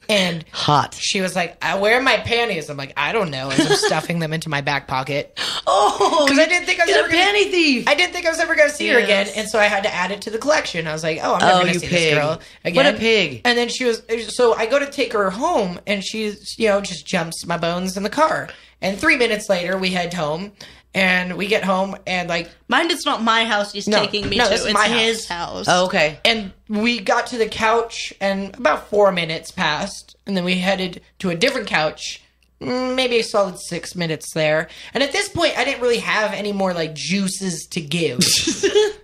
And hot. She was like, where are my panties? I'm like, I don't know. As I'm stuffing them into my back pocket. Oh, because I didn't think I was ever panty thief. I didn't think I was ever going to see her again, and so I had to add it to the collection. I was like, I'm never going to see this girl again. What a pig! And then so I go to take her home, and she's just jumps my bones in the car. And 3 minutes later, we head home. And we get home, and like... Mind, it's not my house he's taking me to. It's his house. Oh, okay. And we got to the couch, and about 4 minutes passed. And then we headed to a different couch. Maybe a solid 6 minutes there. And at this point, I didn't really have any more, like, juices to give.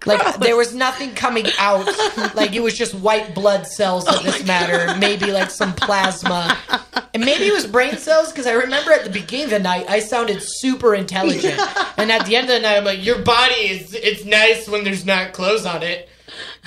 Like, there was nothing coming out. Like, it was just white blood cells of this matter. Maybe, like, some plasma. And maybe it was brain cells, because I remember at the beginning of the night, I sounded super intelligent. And at the end of the night, I'm like, your body it's nice when there's not clothes on it.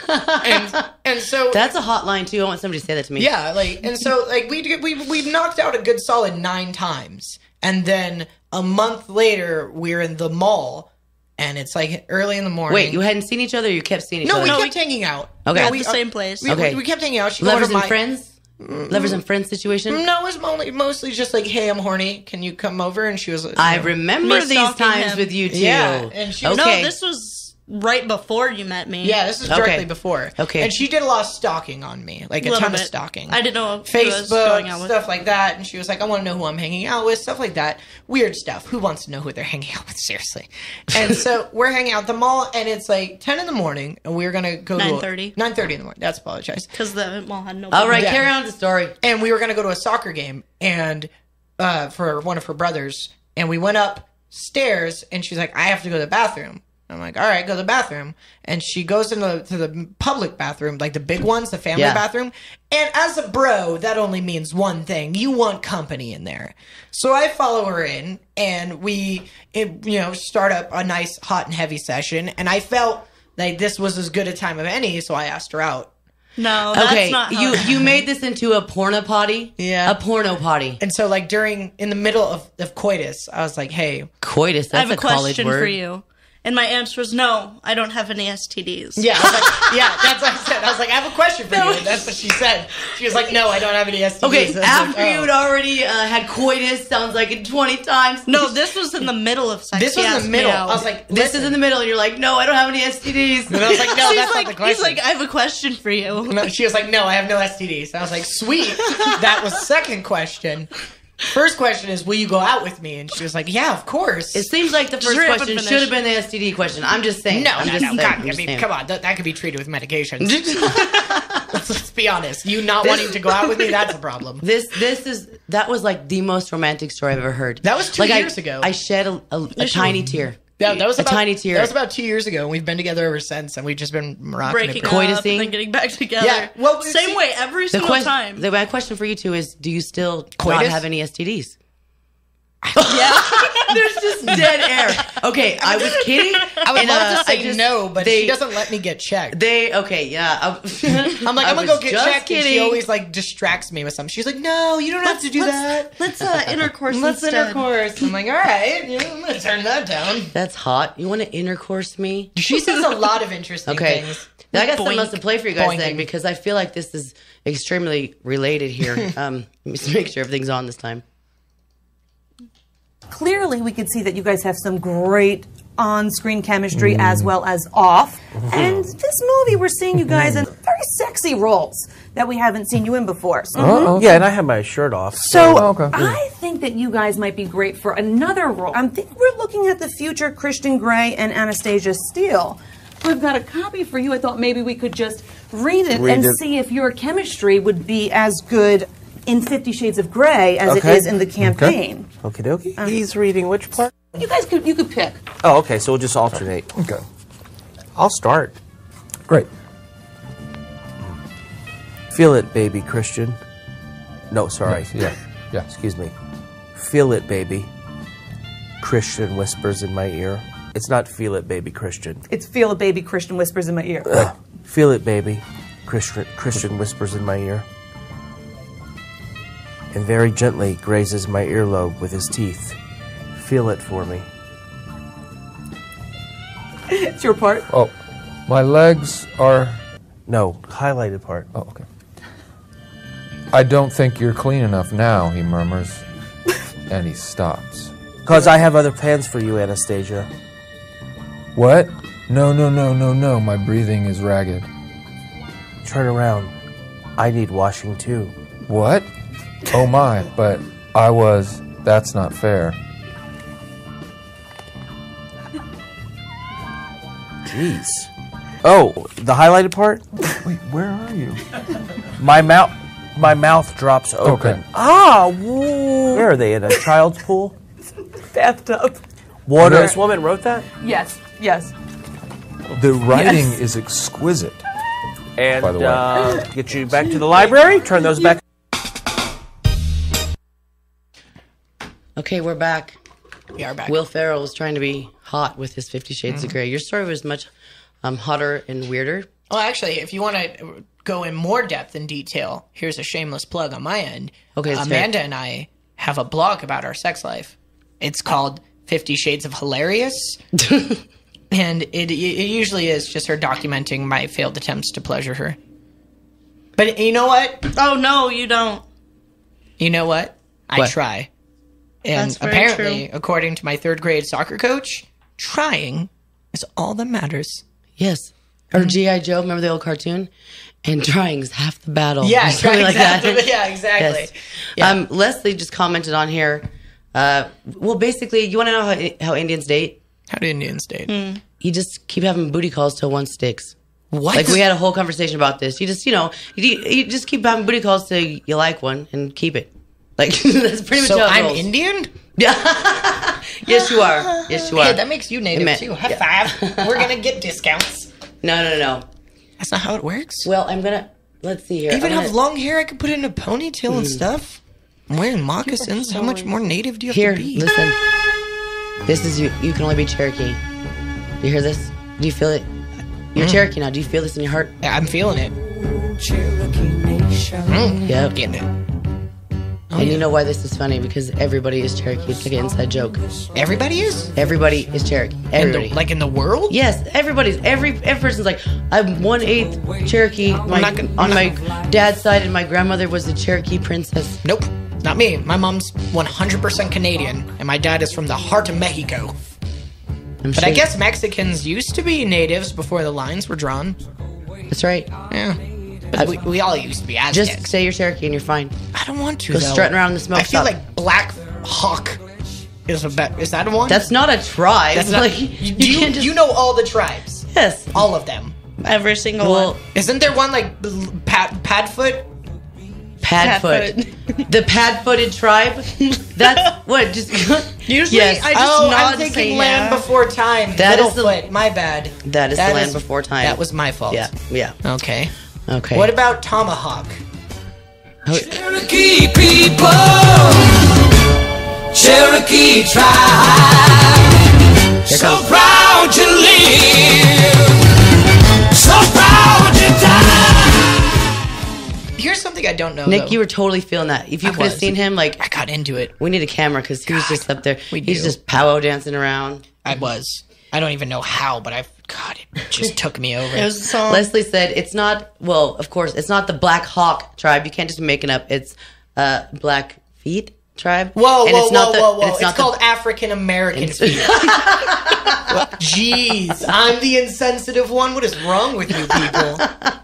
And so that's a hotline too. I want somebody to say that to me. Yeah, we knocked out a good solid 9 times, and then a month later we're in the mall, and it's like early in the morning. Wait, you hadn't seen each other? Or you kept seeing each other? No, we kept hanging out. Okay, at the same place. We kept hanging out. Lovers and friends. Lovers and friends situation? No, it was mostly just like, hey, I'm horny. Can you come over? And she was like, I remember these times with you too. Yeah, and she was, no, this was right before you met me. Yeah, this is directly before. Okay. And she did a lot of stalking on me, like a ton of stalking. I didn't know Facebook, stuff like that. And she was like, I want to know who I'm hanging out with, stuff like that. Weird stuff. Who wants to know who they're hanging out with? Seriously. And so we're hanging out at the mall, and it's like 10 in the morning, and we're going to go 9:30. 9:30 in the morning. That's apologize. Because the mall had no... All right, carry on with the story. And we were going to go to a soccer game and for one of her brothers, and we went upstairs, and she's like, I have to go to the bathroom. I'm like, all right, go to the bathroom. And she goes into the public bathroom, like the big ones, the family bathroom. And as a bro, that only means one thing. You want company in there. So I follow her in, and we start up a nice hot and heavy session. And I felt like this was as good a time of any, so I asked her out. No, that's not how you made this into a porno potty? Yeah. A porno potty. And so, like, in the middle of coitus, I was like, hey. Coitus, that's a college word. I have a question for you. And my answer was, no, I don't have any STDs. Yeah, I was like, that's what I said. I was like, I have a question for you. And that's what she said. She was like, no, I don't have any STDs. Okay, after you'd already had coitus, sounds like it 20 times. No, this was in the middle of sex. This was in the middle. I was like, this is in the middle. And you're like, no, I don't have any STDs. And I was like, no, that's not the question. He's like, I have a question for you. No, she was like, no, I have no STDs. I was like, sweet. That was second question. First question is, will you go out with me? And she was like, yeah, of course. It seems like the first question should have been the STD question. I'm just saying. No, I'm no, just no. saying. God, come on. That could be treated with medication. Let's be honest. You not wanting to go out with me, that's a problem. That was like the most romantic story I've ever heard. That was 2 years ago. I shed a tiny tear. Yeah, that was a tiny tear. That was about 2 years ago, and we've been together ever since, and we've just been rocking breaking it. up Coitusing. and then getting back together. Yeah, well, same way every single time. My question for you two is: do you still Coitus? not have any STDs? Yeah. There's just dead air. Okay, I was kidding. I would love to say no, but she doesn't let me get checked. I'm like, I'm gonna go get checked, and she always like distracts me with something. She's like, no, you don't have to do that. Let's intercourse Let's instead. intercourse. I'm like, all right, I'm gonna turn that down. That's hot. You want to intercourse me? She says a lot of interesting things. I got something else to play for you guys Boinking. then, because I feel like this is extremely related here. Let me just make sure everything's on this time. Clearly, we could see that you guys have some great on-screen chemistry as well as off. And this movie, we're seeing you guys in very sexy roles that we haven't seen you in before. So, Yeah, and I have my shirt off. I think that you guys might be great for another role. I think we're looking at the future Christian Grey and Anastasia Steele. we've got a copy for you. I thought maybe we could just read it see if your chemistry would be as good in 50 Shades of Grey as it is in the campaign. Okay. Okie dokie. He's reading which part? You guys could pick. Oh, okay. So we'll just alternate. Okay. I'll start. Great. Feel it, baby, Christian. No, sorry. Yeah. Excuse me. Feel it, baby. Christian whispers in my ear. It's not feel it, baby, Christian. It's feel it, baby, Christian whispers in my ear. Feel it, baby. Christian whispers in my ear. And very gently grazes my earlobe with his teeth. Feel it for me. It's your part. Oh, my legs are... No, highlighted part. Oh, okay. I don't think you're clean enough now, he murmurs. And he stops. Because I have other plans for you, Anastasia. What? No. My breathing is ragged. Turn around. I need washing too. What? Oh my, but that's not fair. Jeez. Oh, the highlighted part? Wait, where are you? My mouth drops open. Okay. Ah, woo. Where are they, in a child's pool? Bathtub. Water. This woman wrote that? Yes. The writing is exquisite. And by the way. Get you back to the library. Turn those back. Okay, we're back. We are back. Will Ferrell was trying to be hot with his 50 Shades of Grey. Your story was much hotter and weirder. Well, actually, if you want to go in more depth and detail, here's a shameless plug on my end. Okay, Amanda and I have a blog about our sex life. It's called 50 Shades of Hilarious. And it usually is just her documenting my failed attempts to pleasure her. But you know what? Oh, no, you don't. You know what? I try. And That's very apparently, true. according to my 3rd grade soccer coach, trying is all that matters. Yes. Or G.I. Joe, remember the old cartoon? And trying's half the battle. Yeah, or something like that. Yeah, exactly. Yes. Yeah. Leslie just commented on here. Well, basically, you want to know how Indians date? How do Indians date? You just keep having booty calls till one sticks. What? Like, we had a whole conversation about this. You just, you just keep having booty calls till you like one and keep it. Like, that's pretty much So how it I'm goes. Indian? Yes, you are. Yes, you are. Hey, that makes you native too. High five. We're gonna get discounts. No. That's not how it works. Well, let's see here. I even have long hair. I could put it in a ponytail and stuff. I'm wearing moccasins. How much more native do you have to be? Listen. This is you. You can only be Cherokee. Do you hear this? Do you feel it? You're Cherokee now. Do you feel this in your heart? Yeah, I'm feeling it. Yep. Getting it. And you know why this is funny? Because everybody is Cherokee. It's like an inside joke. Everybody is? Everybody is Cherokee. Everybody. Like in the world? Yes, everybody's. Every person's like, I'm 1/8 Cherokee on my dad's side, and my grandmother was a Cherokee princess. Nope. Not me. My mom's 100% Canadian, and my dad is from the heart of Mexico. But I guess Mexicans used to be natives before the lines were drawn. That's right. Yeah. But we all used to be Aztecs. Just say you're Cherokee and you're fine. I don't want to, Go though. strutting around the smoke I feel shop. like Black Hawk is that one? That's not a tribe. That's not, like, you know all the tribes. Yes. All of them. Every single one. Isn't there one like Padfoot? Padfoot. The pad-footed tribe? That's what? Just Usually I just nod I'm and thinking say Land yeah. Before Time. That is Littlefoot. My bad. That is the Land Before Time. That was my fault. Yeah. Okay. Okay. What about Tomahawk? Cherokee people, Cherokee tribe, so proud to live, so proud to die. Here's something I don't know. Nick, though. you were totally feeling that. If you could have seen him, like, I got into it. We need a camera because he was just up there. We He's do. just powwow dancing around. I was. I don't even know how, but it just took me over. It was a song. Leslie said it's not. Well, of course, it's not the Black Hawk tribe. You can't just make it up. It's Black Feet. tribe. Whoa, And whoa, it's not whoa, the- whoa, whoa. it's It's, not the- called African American feet. Jeez, I'm the insensitive one. What is wrong with you people?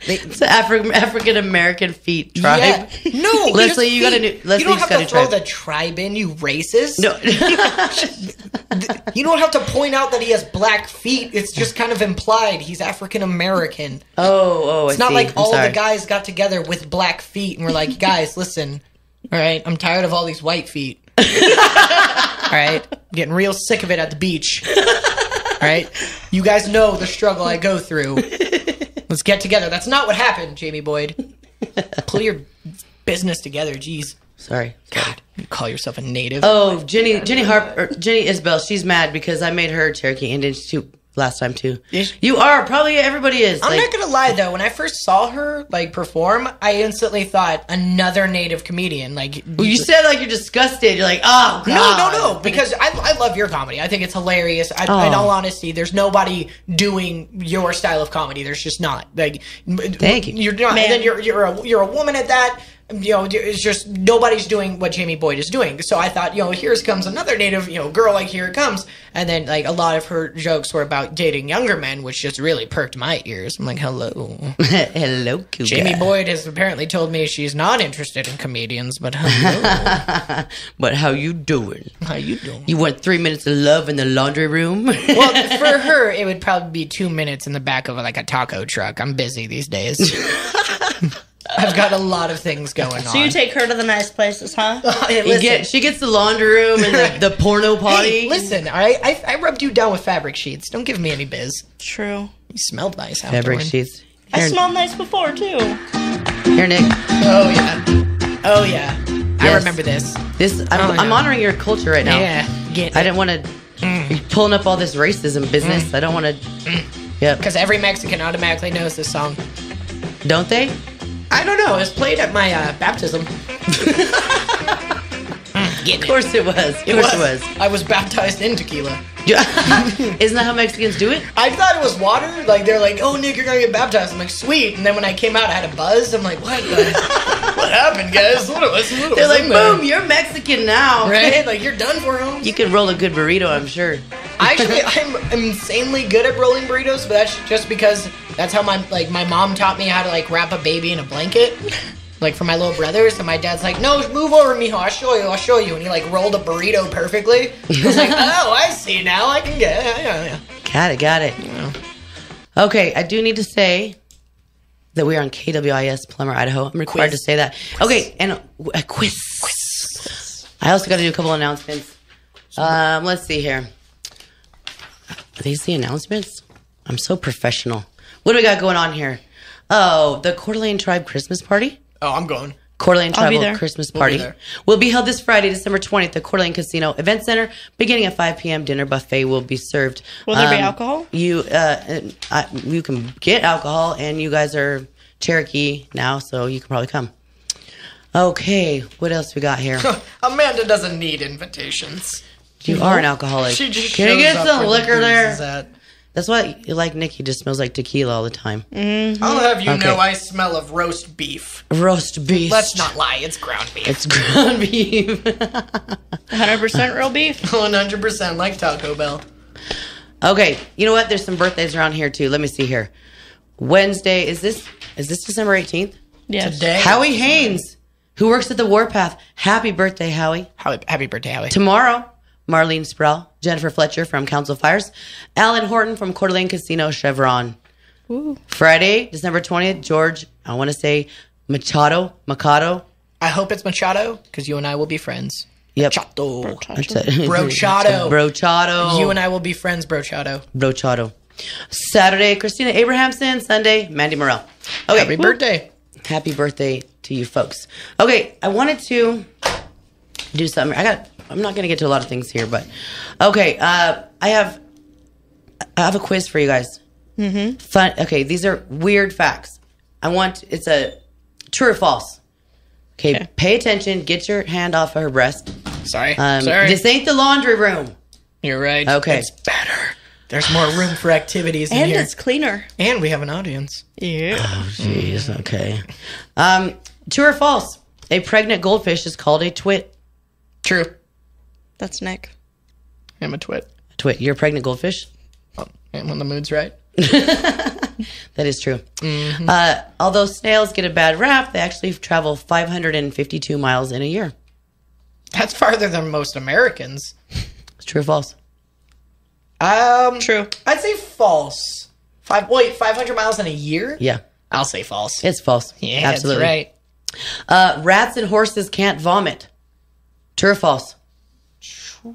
It's the African American feet tribe. Yeah. No, Leslie, you got a feet. new. Leslie, You don't have got to a throw tribe. the tribe in, you racist. No. You don't have to point out that he has black feet. It's just kind of implied he's African American. Oh, It's not like all the guys got together with black feet and were like, guys, listen, all right, I'm tired of all these white feet. All right, getting real sick of it at the beach. All right, you guys know the struggle I go through. Let's get together. That's not what happened, Jamie Boyd. Pull your business together, jeez. Sorry. God, you call yourself a native. Oh, Jenny Isabel, she's mad because I made her Cherokee Indian too last time too. You are probably everybody is. I'm not gonna lie though. When I first saw her like perform, I instantly thought another native comedian. Like you said, like you're disgusted. You're like, oh god. No, because I love your comedy. I think it's hilarious. In all honesty, there's nobody doing your style of comedy. There's just not. Like, thank you. You're not. And then you're a woman at that. You know, it's just nobody's doing what Jamie Boyd is doing. So I thought, here comes another native, girl, like here it comes. And then like a lot of her jokes were about dating younger men, which just really perked my ears. I'm like, hello. Hello, Cougar. Jamie Boyd has apparently told me she's not interested in comedians, but hello. But how you doing? How you doing? You want 3 minutes of love in the laundry room? Well, for her, it would probably be 2 minutes in the back of like a taco truck. I'm busy these days. I've got a lot of things going on. So you take her to the nice places, huh? Hey, she gets the laundry room and the porno potty. Hey, listen, all right? I rubbed you down with fabric sheets. Don't give me any biz. True. You smelled nice. Fabric sheets. I smelled nice before, too. Here, Nick. Oh, yeah. Yes. I remember this. I'm honoring your culture right now. Yeah. I didn't want to be pulling up all this racism business. I don't want to. Yep. Because every Mexican automatically knows this song. Don't they? I don't know. It was played at my baptism. Of course it was. Of course it was. I was baptized in tequila. Isn't that how Mexicans do it? I thought it was water. Like, they're like, oh, Nick, you're going to get baptized. I'm like, sweet. And then when I came out, I had a buzz. I'm like, what? What happened, guys? They're like, boom, you're Mexican now. Right? Like, you're done for him. You can roll a good burrito, I'm sure. Actually, I'm insanely good at rolling burritos, but that's just because that's how my mom taught me how to like wrap a baby in a blanket, like for my little brothers. And my dad's like, "No, move over, mijo. I'll show you." And he like rolled a burrito perfectly. I was like, "Oh, I see now. I can get it." Yeah. Got it. Yeah. Okay, I do need to say that we are on KWIS, Plummer, Idaho. I'm required to say that. Okay, and a quiz. I also got to do a couple announcements. Let's see here. Are these the announcements? I'm so professional. What do we got going on here? Oh, the Coeur d'Alene Tribe Christmas Party. Oh, I'm going. Coeur d'Alene Tribal Christmas Party will be held this Friday, December 20th at the Coeur d'Alene Casino Event Center. Beginning at 5 p.m., dinner buffet will be served. Will there be alcohol? You can get alcohol, and you guys are Cherokee now, so you can probably come. Okay, what else we got here? Amanda doesn't need invitations. You are an alcoholic. She just Can you shows get up some where the liquor booze there? is at. That's why you like Nick. He just smells like tequila all the time. Mm-hmm. I'll have you know I smell of roast beef. Roast beef. Let's not lie. It's ground beef. It's ground beef. 100% real beef. 100% like Taco Bell. Okay, you know what? There's some birthdays around here too. Let me see here. Wednesday, is this December 18th? Yes. Today. Howie Haynes, who works at the Warpath. Happy birthday, Howie. Happy birthday, Howie. Tomorrow, Marlene Sproul, Jennifer Fletcher from Council Fires, Alan Horton from Coeur d'Alene Casino Chevron. Ooh. Friday, December 20th, George, I want to say Machado. I hope it's Machado, because you and I will be friends. Yep. Machado. Brochado. Brochado. You and I will be friends, Brochado. Brochado. Saturday, Christina Abrahamson. Sunday, Mandy Morrell. Okay. Happy birthday. Happy birthday to you folks. Okay, I wanted to do something. I'm not going to get to a lot of things here, but okay. I have a quiz for you guys. Mm-hmm. Fun. Okay, these are weird facts. It's a true or false. Okay, pay attention. Get your hand off of her breast. Sorry. This ain't the laundry room. You're right. Okay. It's better. There's more room for activities in and here. it's cleaner. And we have an audience. Yeah. Oh, jeez. Okay. True or false? A pregnant goldfish is called a twit. True. That's Nick. I'm a twit. Twit. You're a pregnant goldfish? Oh, and when the mood's right. That is true. Although snails get a bad rap, they actually travel 552 miles in a year. That's farther than most Americans. It's true or false? True. I'd say false. 500 miles in a year? Yeah. I'll say false. It's false. Yeah, absolutely. That's right. Rats and horses can't vomit. True or false?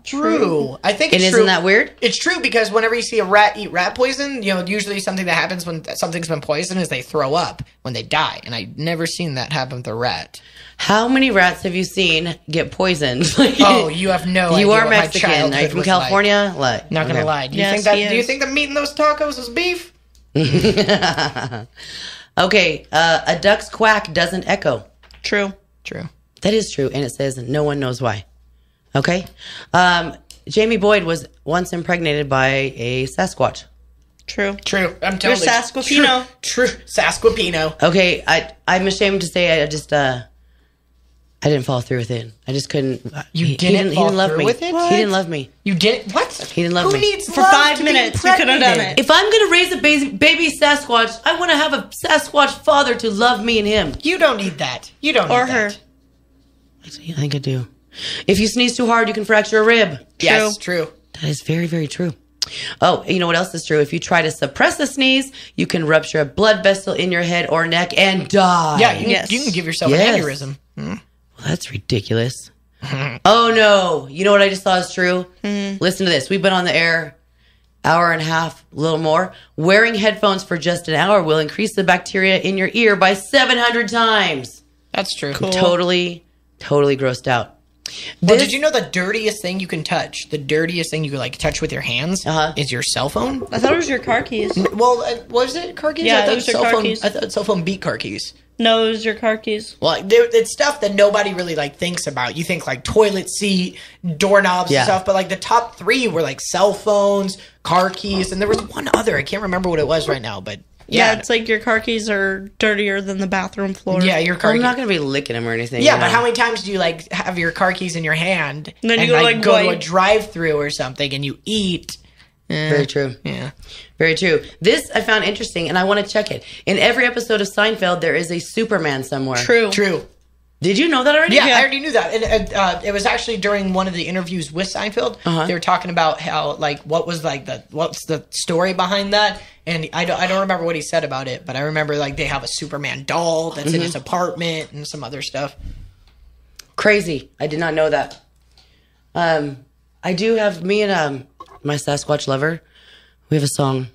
True. I think it's and true. Isn't that weird? It's true because whenever you see a rat eat rat poison, usually something that happens when something's been poisoned is they throw up when they die. And I've never seen that happen with a rat. How many rats have you seen get poisoned? Oh, you have no idea. You are what Mexican. My Are you childhood from was California? Like. Not gonna lie. Do you think that meat in those tacos is beef? Okay. A duck's quack doesn't echo. True. True. That is true, and it says no one knows why. Okay. Jamie Boyd was once impregnated by a Sasquatch. True. True. I'm totally You're Sasquapino. True. Sasquapino. Okay. I'm ashamed to say I just I didn't follow through with it. I just couldn't. He didn't love me. What? He didn't love me. You didn't? What? He didn't love me. Who needs For love 5 to minutes, be you could have done impregnated? it. If I'm gonna raise a baby Sasquatch, I want to have a Sasquatch father to love me and him. You don't need that. You don't Or need her. that. I think I do. If you sneeze too hard, you can fracture a rib. Yes, true. That is very, very true. Oh, you know what else is true? If you try to suppress a sneeze, you can rupture a blood vessel in your head or neck and die. Yeah, you can give yourself an aneurysm. Well, that's ridiculous. Oh, no. You know what I just thought is true? Listen to this. We've been on the air hour and a half, a little more. Wearing headphones for just an hour will increase the bacteria in your ear by 700 times. That's true. Cool. Totally grossed out. Well, did you know the dirtiest thing you can touch, the dirtiest thing you can touch with your hands is your cell phone? I thought it was your car keys. Well, was it car keys? Yeah, I thought it was your car keys. I thought cell phone beat car keys. No, it was your car keys. Well, it's stuff that nobody really thinks about. You think toilet seat, doorknobs and stuff, but the top 3 were cell phones, car keys, and there was one other. I can't remember what it was right now, but yeah, it's your car keys are dirtier than the bathroom floor. Yeah, your car keys. I'm not going to be licking them or anything. Yeah, but how many times do you have your car keys in your hand and then you go to a drive-through or something and you eat? Very true. Yeah. Very true. This I found interesting, and I want to check it. In every episode of Seinfeld, there is a Superman somewhere. True. Did you know that already? Yeah, I already knew that. And it was actually during one of the interviews with Seinfeld. They were talking about how, what's the story behind that. And I don't remember what he said about it, but I remember, they have a Superman doll that's in his apartment and some other stuff. Crazy. I did not know that. I do have, me and my Sasquatch lover, we have a song.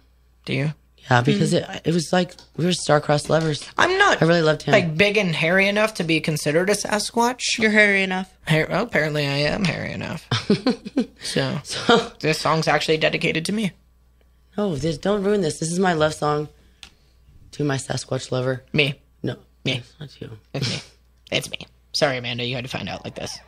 Do you? Yeah, because it was we were star-crossed lovers. I'm not. I really loved him. Big and hairy enough to be considered a Sasquatch. You're hairy enough. Well, apparently I am hairy enough. so this song's actually dedicated to me. Oh, don't ruin this. This is my love song to my Sasquatch lover. Me. No. Me. It's not you. It's me. It's me. Sorry, Amanda, you had to find out like this.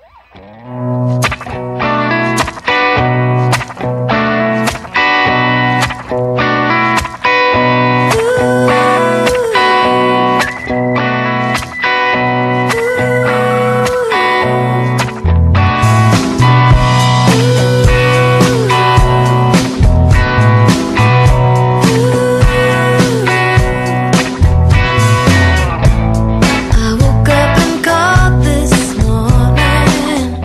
I woke up and called this morning.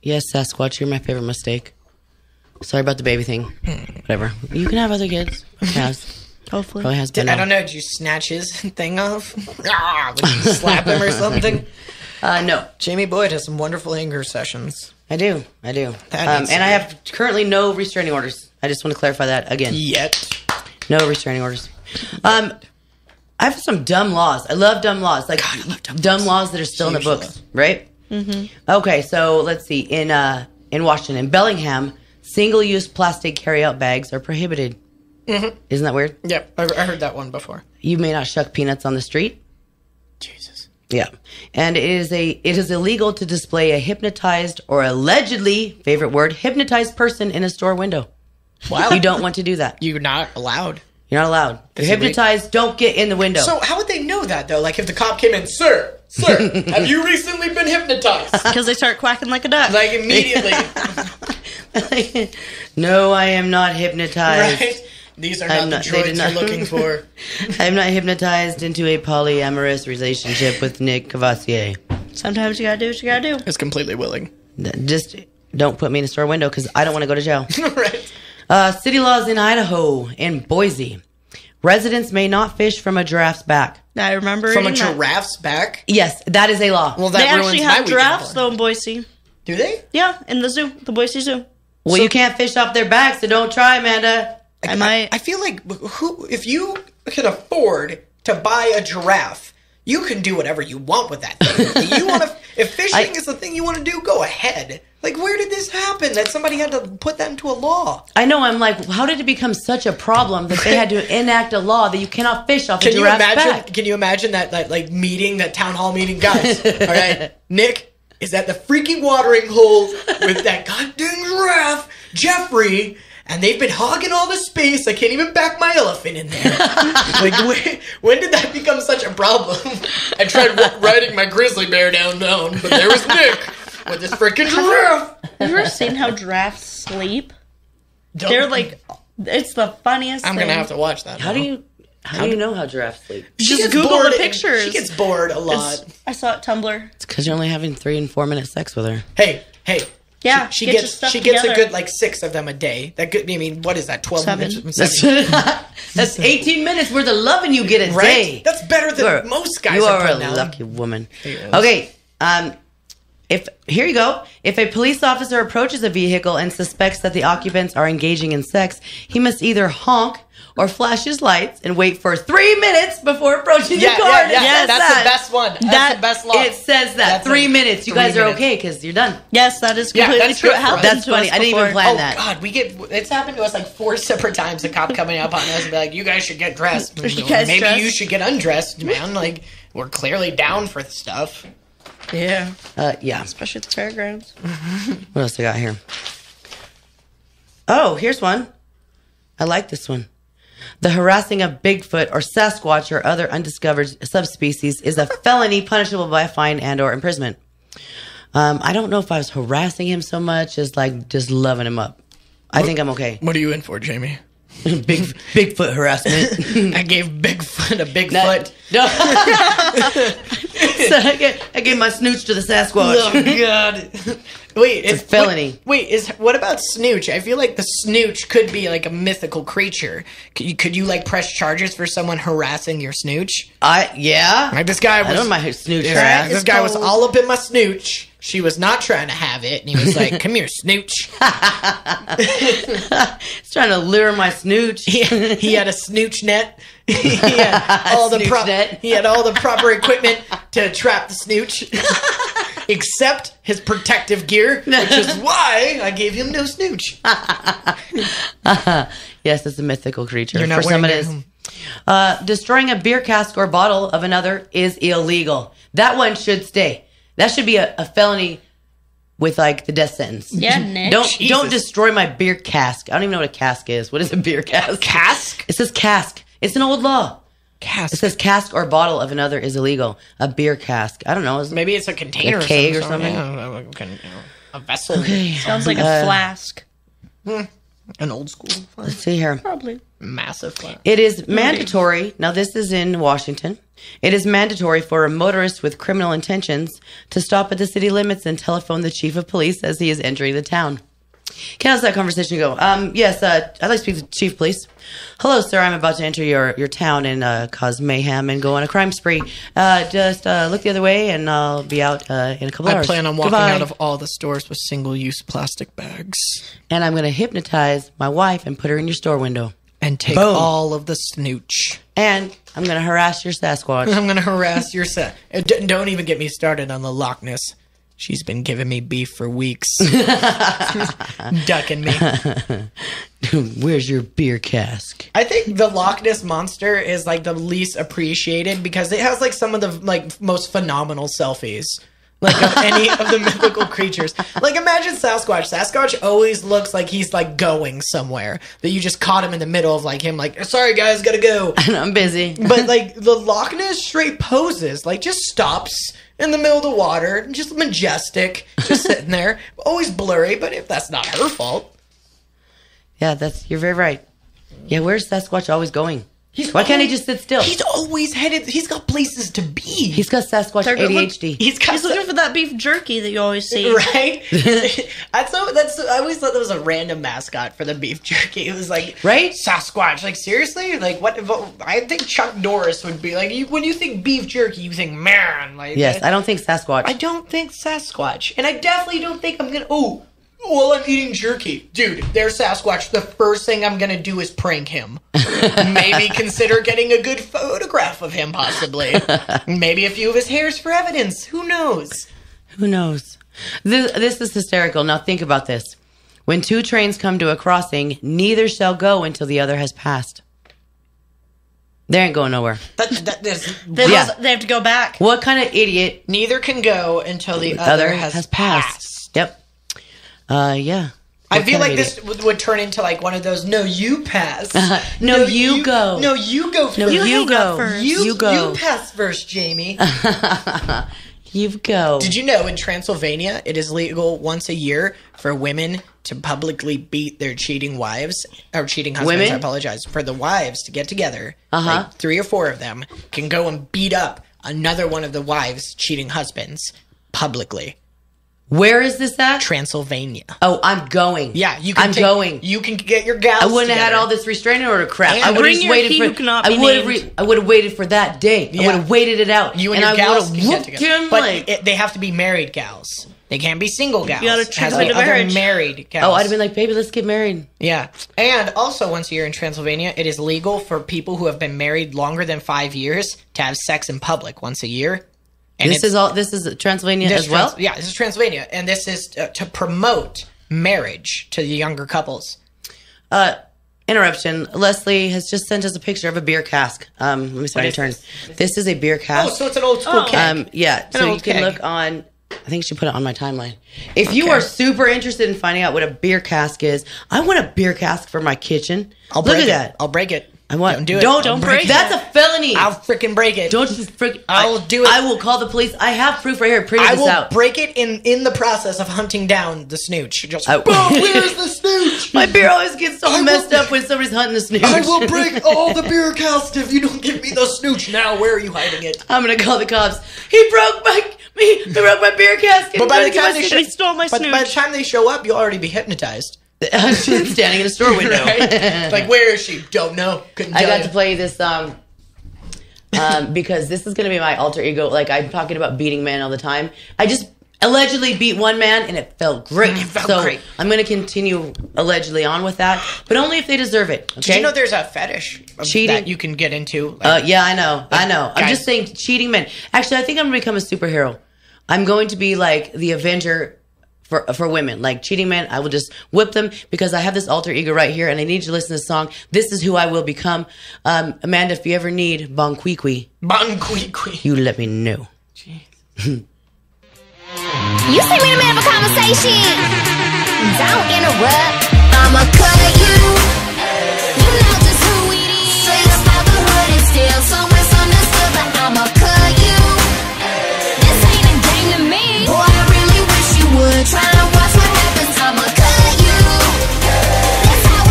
Yes, Sasquatch, you're my favorite mistake. Sorry about the baby thing. Whatever. You can have other kids. Hopefully. Probably has been. I don't know. Did you snatch his thing off? Would you slap him or something? No. Jamie Boyd has some wonderful anger sessions. I do. And I have currently no restraining orders. I just want to clarify that again. Yet. No restraining orders. I have some dumb laws. I love dumb laws. Like, God, I love dumb laws that are still in the books, right? Mm-hmm. Okay, so let's see. In Washington, in Bellingham, single-use plastic carry-out bags are prohibited. Mm-hmm. Isn't that weird? Yep, I heard that one before. You may not shuck peanuts on the street. Jesus. Yeah, and it is illegal to display a hypnotized or allegedly, favorite word, hypnotized person in a store window. Wow. You don't want to do that. You're not allowed. You're not allowed. If you're hypnotized, don't get in the window. So how would they know that, though? Like, if the cop came in, Sir, have you recently been hypnotized? Because they start quacking like a duck. Like, immediately. No, I am not hypnotized. Right? These are not the droids you're looking for. I am not hypnotized into a polyamorous relationship with Nick Cavassier. Sometimes you gotta do what you gotta do. It's completely willing. Just don't put me in a store window because I don't want to go to jail. Right. City laws in Idaho and Boise. Residents may not fish from a giraffe's back. I remember From a reading that. giraffe's back? Yes, that is a law. Well, They that actually ruins my have weekend giraffes, for though, in Boise. Do they? Yeah, in the zoo. The Boise Zoo. Well, you can't fish off their backs, so don't try, Amanda. I feel like if you can afford to buy a giraffe, you can do whatever you want with that thing. If fishing is the thing you want to do, go ahead. Like, where did this happen? That somebody had to put that into a law? I know. I'm like, how did it become such a problem that they had to enact a law that you cannot fish off a giraffe's back? Can you imagine that that town hall meeting, guys? All right, Nick is at the freaking watering hole with that goddamn giraffe, Jeffrey. And they've been hogging all the space. I can't even back my elephant in there. Like, when did that become such a problem? I tried riding my grizzly bear down, but there was Nick with this freaking giraffe. Have you ever seen how giraffes sleep? They're like, it's the funniest I'm thing. going to have to watch that. How do you know how giraffes sleep? Just Google the pictures. She gets bored a lot. I saw it Tumblr. It's because you're only having 3 and 4 minute sex with her. Hey. Yeah, she gets a good 6 of them a day. What is that? 12 minutes? That's 18 minutes worth of loving you get a day. That's better than most guys. You are a putting out. lucky woman. Okay, here you go. If a police officer approaches a vehicle and suspects that the occupants are engaging in sex, he must either honk or flash his lights and wait for 3 minutes before approaching the car. Yeah, that's the best one. That's the best law. It says that. 3 minutes. You guys are okay because you're done. Yes, that is completely true. It happened That's to funny. us I didn't even before. plan that. God, it's happened to us like 4 separate times. A cop coming up on us and be like, "You guys should get dressed. Maybe you should get undressed, man. Like, we're clearly down for stuff." Yeah. Yeah. Especially at the fairgrounds. What else I got here? Oh, here's one. I like this one. The harassing of Bigfoot or Sasquatch or other undiscovered subspecies is a felony punishable by fine and or imprisonment. I don't know if I was harassing him so much as like just loving him up. I think I'm okay. What are you in for, Jamie? Bigfoot harassment. I gave Bigfoot a big foot. No. So I gave my snooch to the Sasquatch. Oh, God. Wait, it's a felony. What about Snooch? I feel like the Snooch could be like a mythical creature. Could you like press charges for someone harassing your Snooch? Yeah. Like this guy was. I don't know my Snooch harass. This guy was all up in my Snooch. She was not trying to have it, and he was like, "Come here, Snooch." He's trying to lure my Snooch. He had a Snooch net. He had all the proper equipment to trap the Snooch. Except his protective gear, which is why I gave him no Snooch. Yes, it's a mythical creature. You're not For some it wearing is. Destroying a beer cask or bottle of another is illegal. That one should stay. That should be a felony with like the death sentence. Yeah, Nick. Don't destroy my beer cask. I don't even know what a cask is. What is a beer cask? Cask? It says cask. It's an old law. Cask. It says cask or bottle of another is illegal. A beer cask. I don't know. Maybe it's a container, a keg or something. something. Yeah, a vessel. Okay. Sounds like a flask. All An old school fine. Let's see here. Probably. Massive fine. It is mandatory. Now, this is in Washington. It is mandatory for a motorist with criminal intentions to stop at the city limits and telephone the chief of police as he is entering the town. Okay, how's that conversation go? Yes, I'd like to speak to the chief of police. Hello, sir. I'm about to enter your town and cause mayhem and go on a crime spree. Just look the other way, and I'll be out in a couple hours. I plan on walking Goodbye. out of all the stores with single-use plastic bags. And I'm going to hypnotize my wife and put her in your store window. And take Boom. all of the snooch. And I'm going to harass your Sasquatch. I'm going to harass your Don't even get me started on the Loch Ness. She's been giving me beef for weeks. Ducking me. Where's your beer cask? I think the Loch Ness Monster is like the least appreciated because it has like some of the like most phenomenal selfies. Like of any of the mythical creatures. Like imagine Sasquatch. Sasquatch always looks like he's like going somewhere. That you just caught him in the middle of like him like, sorry guys, gotta go. I'm busy. But like the Loch Ness straight poses. Like just stops in the middle of the water. Just majestic. Just sitting there. Always blurry, but if that's not her fault. Yeah, you're very right. Yeah, where's Sasquatch always going? Why can't he just sit still? He's always headed. He's got places to be. He's got Sasquatch ADHD. He's looking for that beef jerky that you always see. Right? I always thought that was a random mascot for the beef jerky. It was like, right? Sasquatch. Like, seriously? Like, what? I think Chuck Norris would be like, when you think beef jerky, you think man. Like, yes, I don't think Sasquatch. I don't think Sasquatch. And I definitely don't think I'm going to, while I'm eating jerky. Dude, there's Sasquatch. The first thing I'm going to do is prank him. Maybe consider getting a good photograph of him, possibly. Maybe a few of his hairs for evidence. Who knows? Who knows? This is hysterical. Now think about this. When two trains come to a crossing, neither shall go until the other has passed. They ain't going nowhere. They have to go back. What kind of idiot? Neither can go until the other has passed. Yep. Yeah. I feel like this would turn into like one of those, no, you pass. No, you go. No, you go first. No, you go. First. You go. You pass first, Jamie. You go. Did you know in Transylvania it is legal once a year for women to publicly beat their cheating wives or cheating husbands? Women? I apologize. For the wives to get together, like 3 or 4 of them can go and beat up another one of the wives' cheating husbands publicly. Where is this at? Transylvania. Oh, I'm going. Yeah, I'm going. You can get your gals. I wouldn't together. have had all this restraining order crap. And I would bring have your waited he for. who cannot I be would have. named. I would have waited for that day. Yeah. I would have waited it out. You and your I gals would can have get whooped together. him. But they have to be married gals. They can't be single gals. You gotta trick Has them to be into other marriage. married gals. Oh, I'd have been like, baby, let's get married. Yeah. And also once a year in Transylvania, it is legal for people who have been married longer than 5 years to have sex in public once a year. And This is Transylvania as well? Yeah, this is Transylvania. And this is to promote marriage to the younger couples. Interruption. Leslie has just sent us a picture of a beer cask. Let me see my turn. This is a beer cask. Oh, so it's an old school keg. Yeah, so you can look on. I think she put it on my timeline. If you are super interested in finding out what a beer cask is, I want a beer cask for my kitchen. Look at that. I'll break it. I want. Don't do it. Don't break it. That's a felony. I'll freaking break it. Don't you freaking. I'll do it. I will call the police. I have proof right here. Print I this will out. break it in the process of hunting down the snooch. Just, I- where's the snooch? My beer always gets so messed up when somebody's hunting the snooch. I will break all the beer casks if you don't give me the snooch now. Where are you hiding it? I'm gonna call the cops. He broke my beer cask. But by the time he stole my snooch. By the time they show up, you'll already be hypnotized. She's standing in a store window. Right? Like, where is she? Don't know. Couldn't tell I got you. to play this song because this is going to be my alter ego. Like, I'm talking about beating men all the time. I just allegedly beat one man, and it felt great. It felt so great. I'm going to continue allegedly on with that, but only if they deserve it. Okay? Did you know there's a fetish Cheating? that you can get into? Like, Yeah, I know. I'm guys- just saying cheating men. Actually, I think I'm going to become a superhero. I'm going to be like the Avenger for women. Like cheating men, I will just whip them because I have this alter ego right here, and I need you to listen to this song. This is who I will become. Amanda, if you ever need Bon Qui Qui, you let me know. You see me in the middle of a conversation. Don't interrupt. I'ma cut you. You know just who it is. Straight up out the hood and still so misunderstood, but I'ma cut you. This ain't a game to me. Boy, I really wish you would try and watch what happens. I'ma cut you. That's how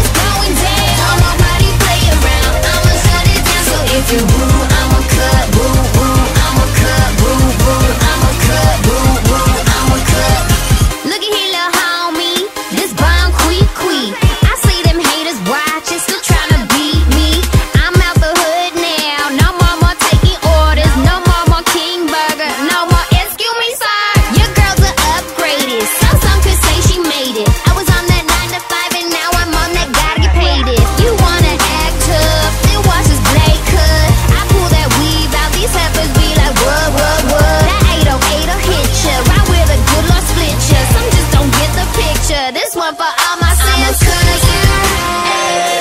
cut this one for all my sins. I'ma cut you.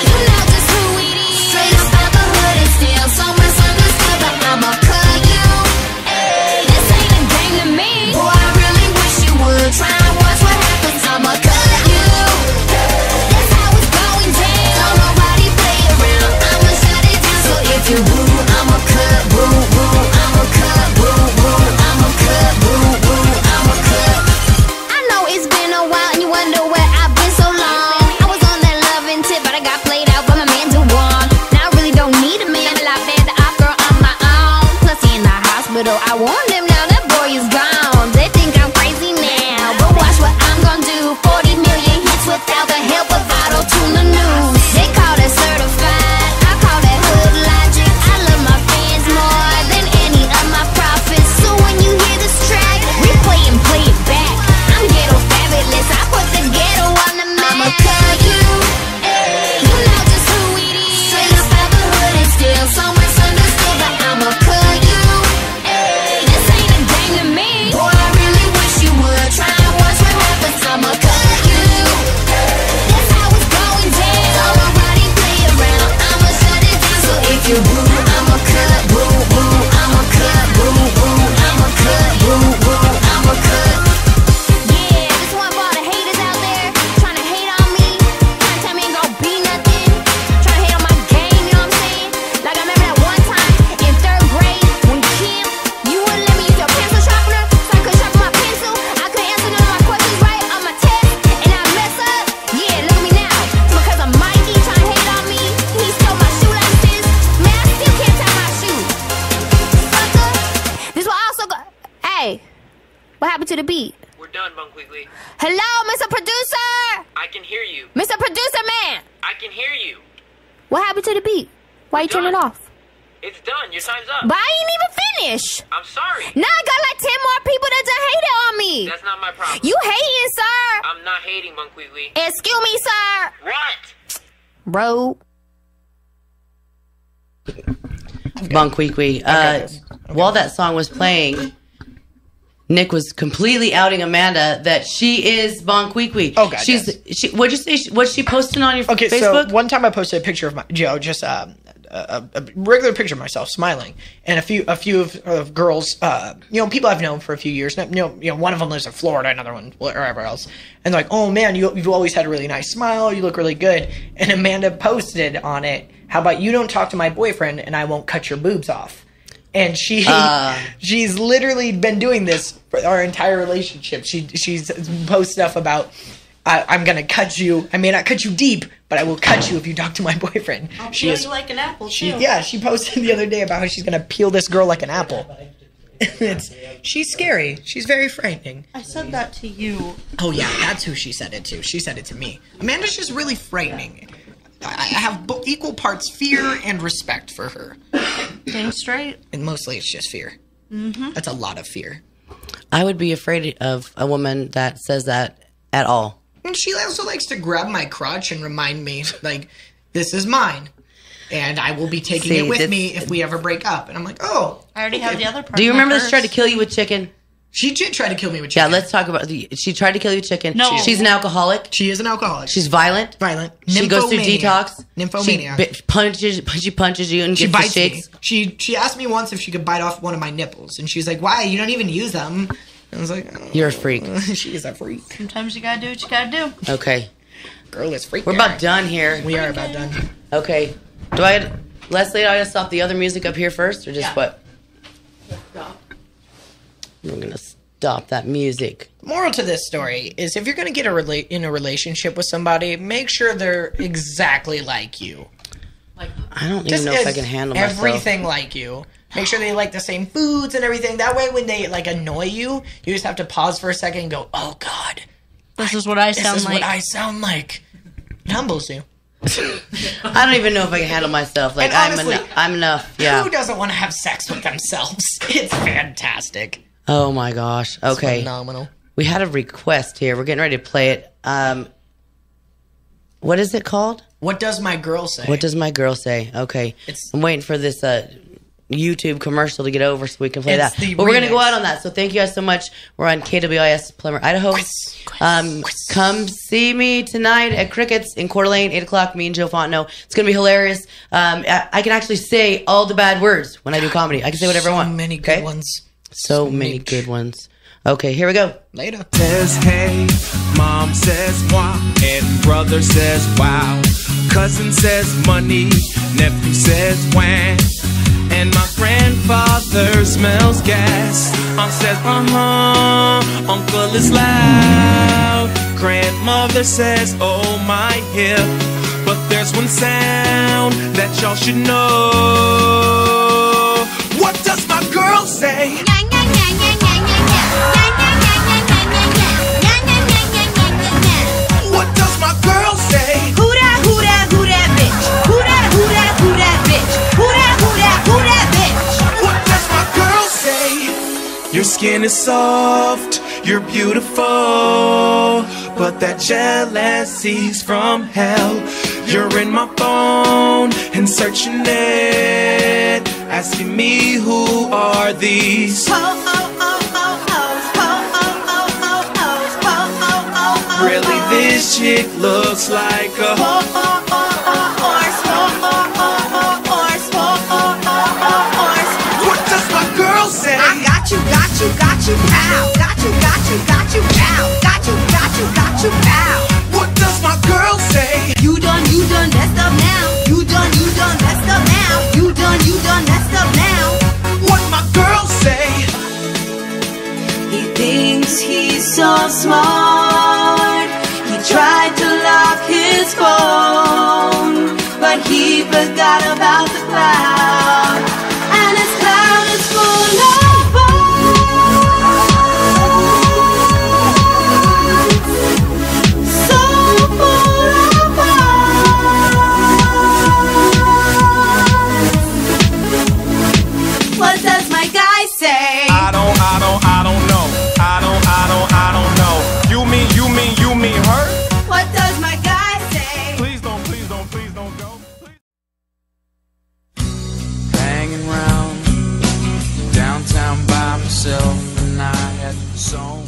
You know just who it is. Straight up out the hood and still so misunderstood, but I'ma cut you. This ain't a game to me. Boy, I really wish you would try and watch what happens. I'ma cut you. That's how it's going down. Don't nobody play around. I'ma shut it down. So if you woo, I'ma cut, woo, woo. I'ma cut, woo, woo. I'ma cut, woo, woo. I'ma cut. I know it's been a while and you wonder where I've been so long. I was on that loving tip, but I got played out by my man to one. Now I really don't need a man, but I've had the off girl on my own. Plus he in the hospital, I warned him, now that boy is gone. They think I'm crazy now, but watch what I'm gonna do. 40 million hits without the help of auto-tune the news. They call that certified, I call that hood logic. I love my fans more than any of my prophets. So when you hear this track, replay and play it back. I'm ghetto fabulous, I put the ghetto on the map. I'ma cut you. You know just who it is. Straight up out the hood and still so misunderstood, but I'ma cut you. This ain't a game to me. Boy, I really wish you would try and watch what happens. I'ma cut you. That's how it's going down. Don't nobody play around. I'ma shut it down. So if you woo, I'ma cut, woo, woo. I'ma cut, woo, woo. I'ma cut, woo, woo. I'ma cut. Yeah, this one for all the haters out there trying to hate on me, trying to tell me ain't gonna be nothing, trying to hate on my game, you know what I'm saying? Like I remember that one time in 3rd grade when Kim, you wouldn't let me use your pencil sharpener, so I could sharpen my pencil. I couldn't answer none of my questions right on my test, and I mess up. Yeah, look at me now. Because of Mikey trying to hate on me, he stole my shoelaces. Man, I still can't tie my shoes. Sucker. This will also go. Hey, what happened to the beat? We're done, Bunkwigly. Hello, Mr. Producer! I can hear you. Mr. Producer Man! I can hear you. What happened to the beat? Why you turn it off? It's done. Your time's up. But I ain't even finished. I'm sorry. Now I got like 10 more people that just hated on me. That's not my problem. You hating, sir? I'm not hating, Bunkwigly. Excuse me, sir. What? Bro. Bonquiqui. While that song was playing, Nick was completely outing Amanda that she is Bonquiqui. Oh, God, What'd you say? What's she posting on your Facebook? So one time I posted a picture of my Joe, just a regular picture of myself smiling, and a few of girls, people I've known for a few years. One of them lives in Florida, another one wherever else, and they're like, "Oh man, you've always had a really nice smile. You look really good." And Amanda posted on it, "How about you don't talk to my boyfriend, and I won't cut your boobs off." And she's literally been doing this for our entire relationship. She's posts stuff about, I'm gonna cut you. I may not cut you deep, but I will cut you if you talk to my boyfriend. I'll peel you like an apple too. She posted the other day about how she's gonna peel this girl like an apple. She's scary. She's very frightening. I said that to you. Oh yeah, that's who she said it to. She said it to me. Amanda's just really frightening. I have equal parts fear and respect for her. Dang straight. And mostly it's just fear. Mm-hmm. That's a lot of fear. I would be afraid of a woman that says that at all. And she also likes to grab my crotch and remind me, like, this is mine. And I will be taking it with me if we ever break up. And I'm like, oh. I already have the other part. Do you remember this tried to kill you with chicken? She did try to kill me with chicken. Yeah, let's talk about she tried to kill you with chicken. No. She's an alcoholic. She is an alcoholic. She's violent. She goes through detox. Nymphomaniac. She punches you and she gives bites the shakes. Me. She asked me once if she could bite off one of my nipples. And she's like, why? You don't even use them. And I was like, oh. You're a freak. She is a freak. Sometimes you gotta do what you gotta do. Okay. Girl is freaking. We're about done here. We are about done. Okay. Leslie, do I gotta stop the other music up here first, or just what? We're gonna stop that music. Moral to this story is if you're gonna get in a relationship with somebody, make sure they're exactly like you. I don't even know if I can handle myself. Everything like you. Make sure they like the same foods and everything. That way, when they annoy you, you just have to pause for a second and go, "Oh God, this is what I sound like." This is what I sound like. It humbles you. I don't even know if I can handle myself. Like, honestly, I'm enough. Yeah. Who doesn't want to have sex with themselves? It's fantastic. Oh my gosh. Okay. It's phenomenal. We had a request here. We're getting ready to play it. What is it called? What does my girl say? What does my girl say? Okay. I'm waiting for this YouTube commercial to get over so we can play It's that. the But we're going to go remix. out on that. So thank you guys so much. We're on KWIS Plymouth, Idaho. Come see me tonight at Crickets in Coeur d'Alene, 8 o'clock, me and Joe Fontenot. It's going to be hilarious. I can actually say all the bad words when I do comedy. I can say whatever I want. So many good ones. So many good ones. Okay, here we go. Later. Says hey, mom says wah, and brother says wow. Cousin says money, nephew says wham. And my grandfather smells gas. Aunt says uncle is loud. Grandmother says oh my hip. But there's one sound that y'all should know. What does my girl say? What does my girl say? Who that bitch? Who that bitch? Who that bitch? What does my girl say? Your skin is soft, you're beautiful, but that jealousy's from hell. You're in my phone and searching it, asking me who are these. Really, this chick looks like a What does my girl say? I got you, pal. Got you, pal. Got you, pal. What does my girl say? You done messed up now. You done messed up now. You done messed up now. What my girl say? He thinks he's so smart. He tried to lock his phone, but he forgot about the cloud. And his cloud is full of bombs. So full of bombs. What does my guy say? I don't know. You mean her? What does my guy say? Please don't go. Hanging round downtown by myself, and I had so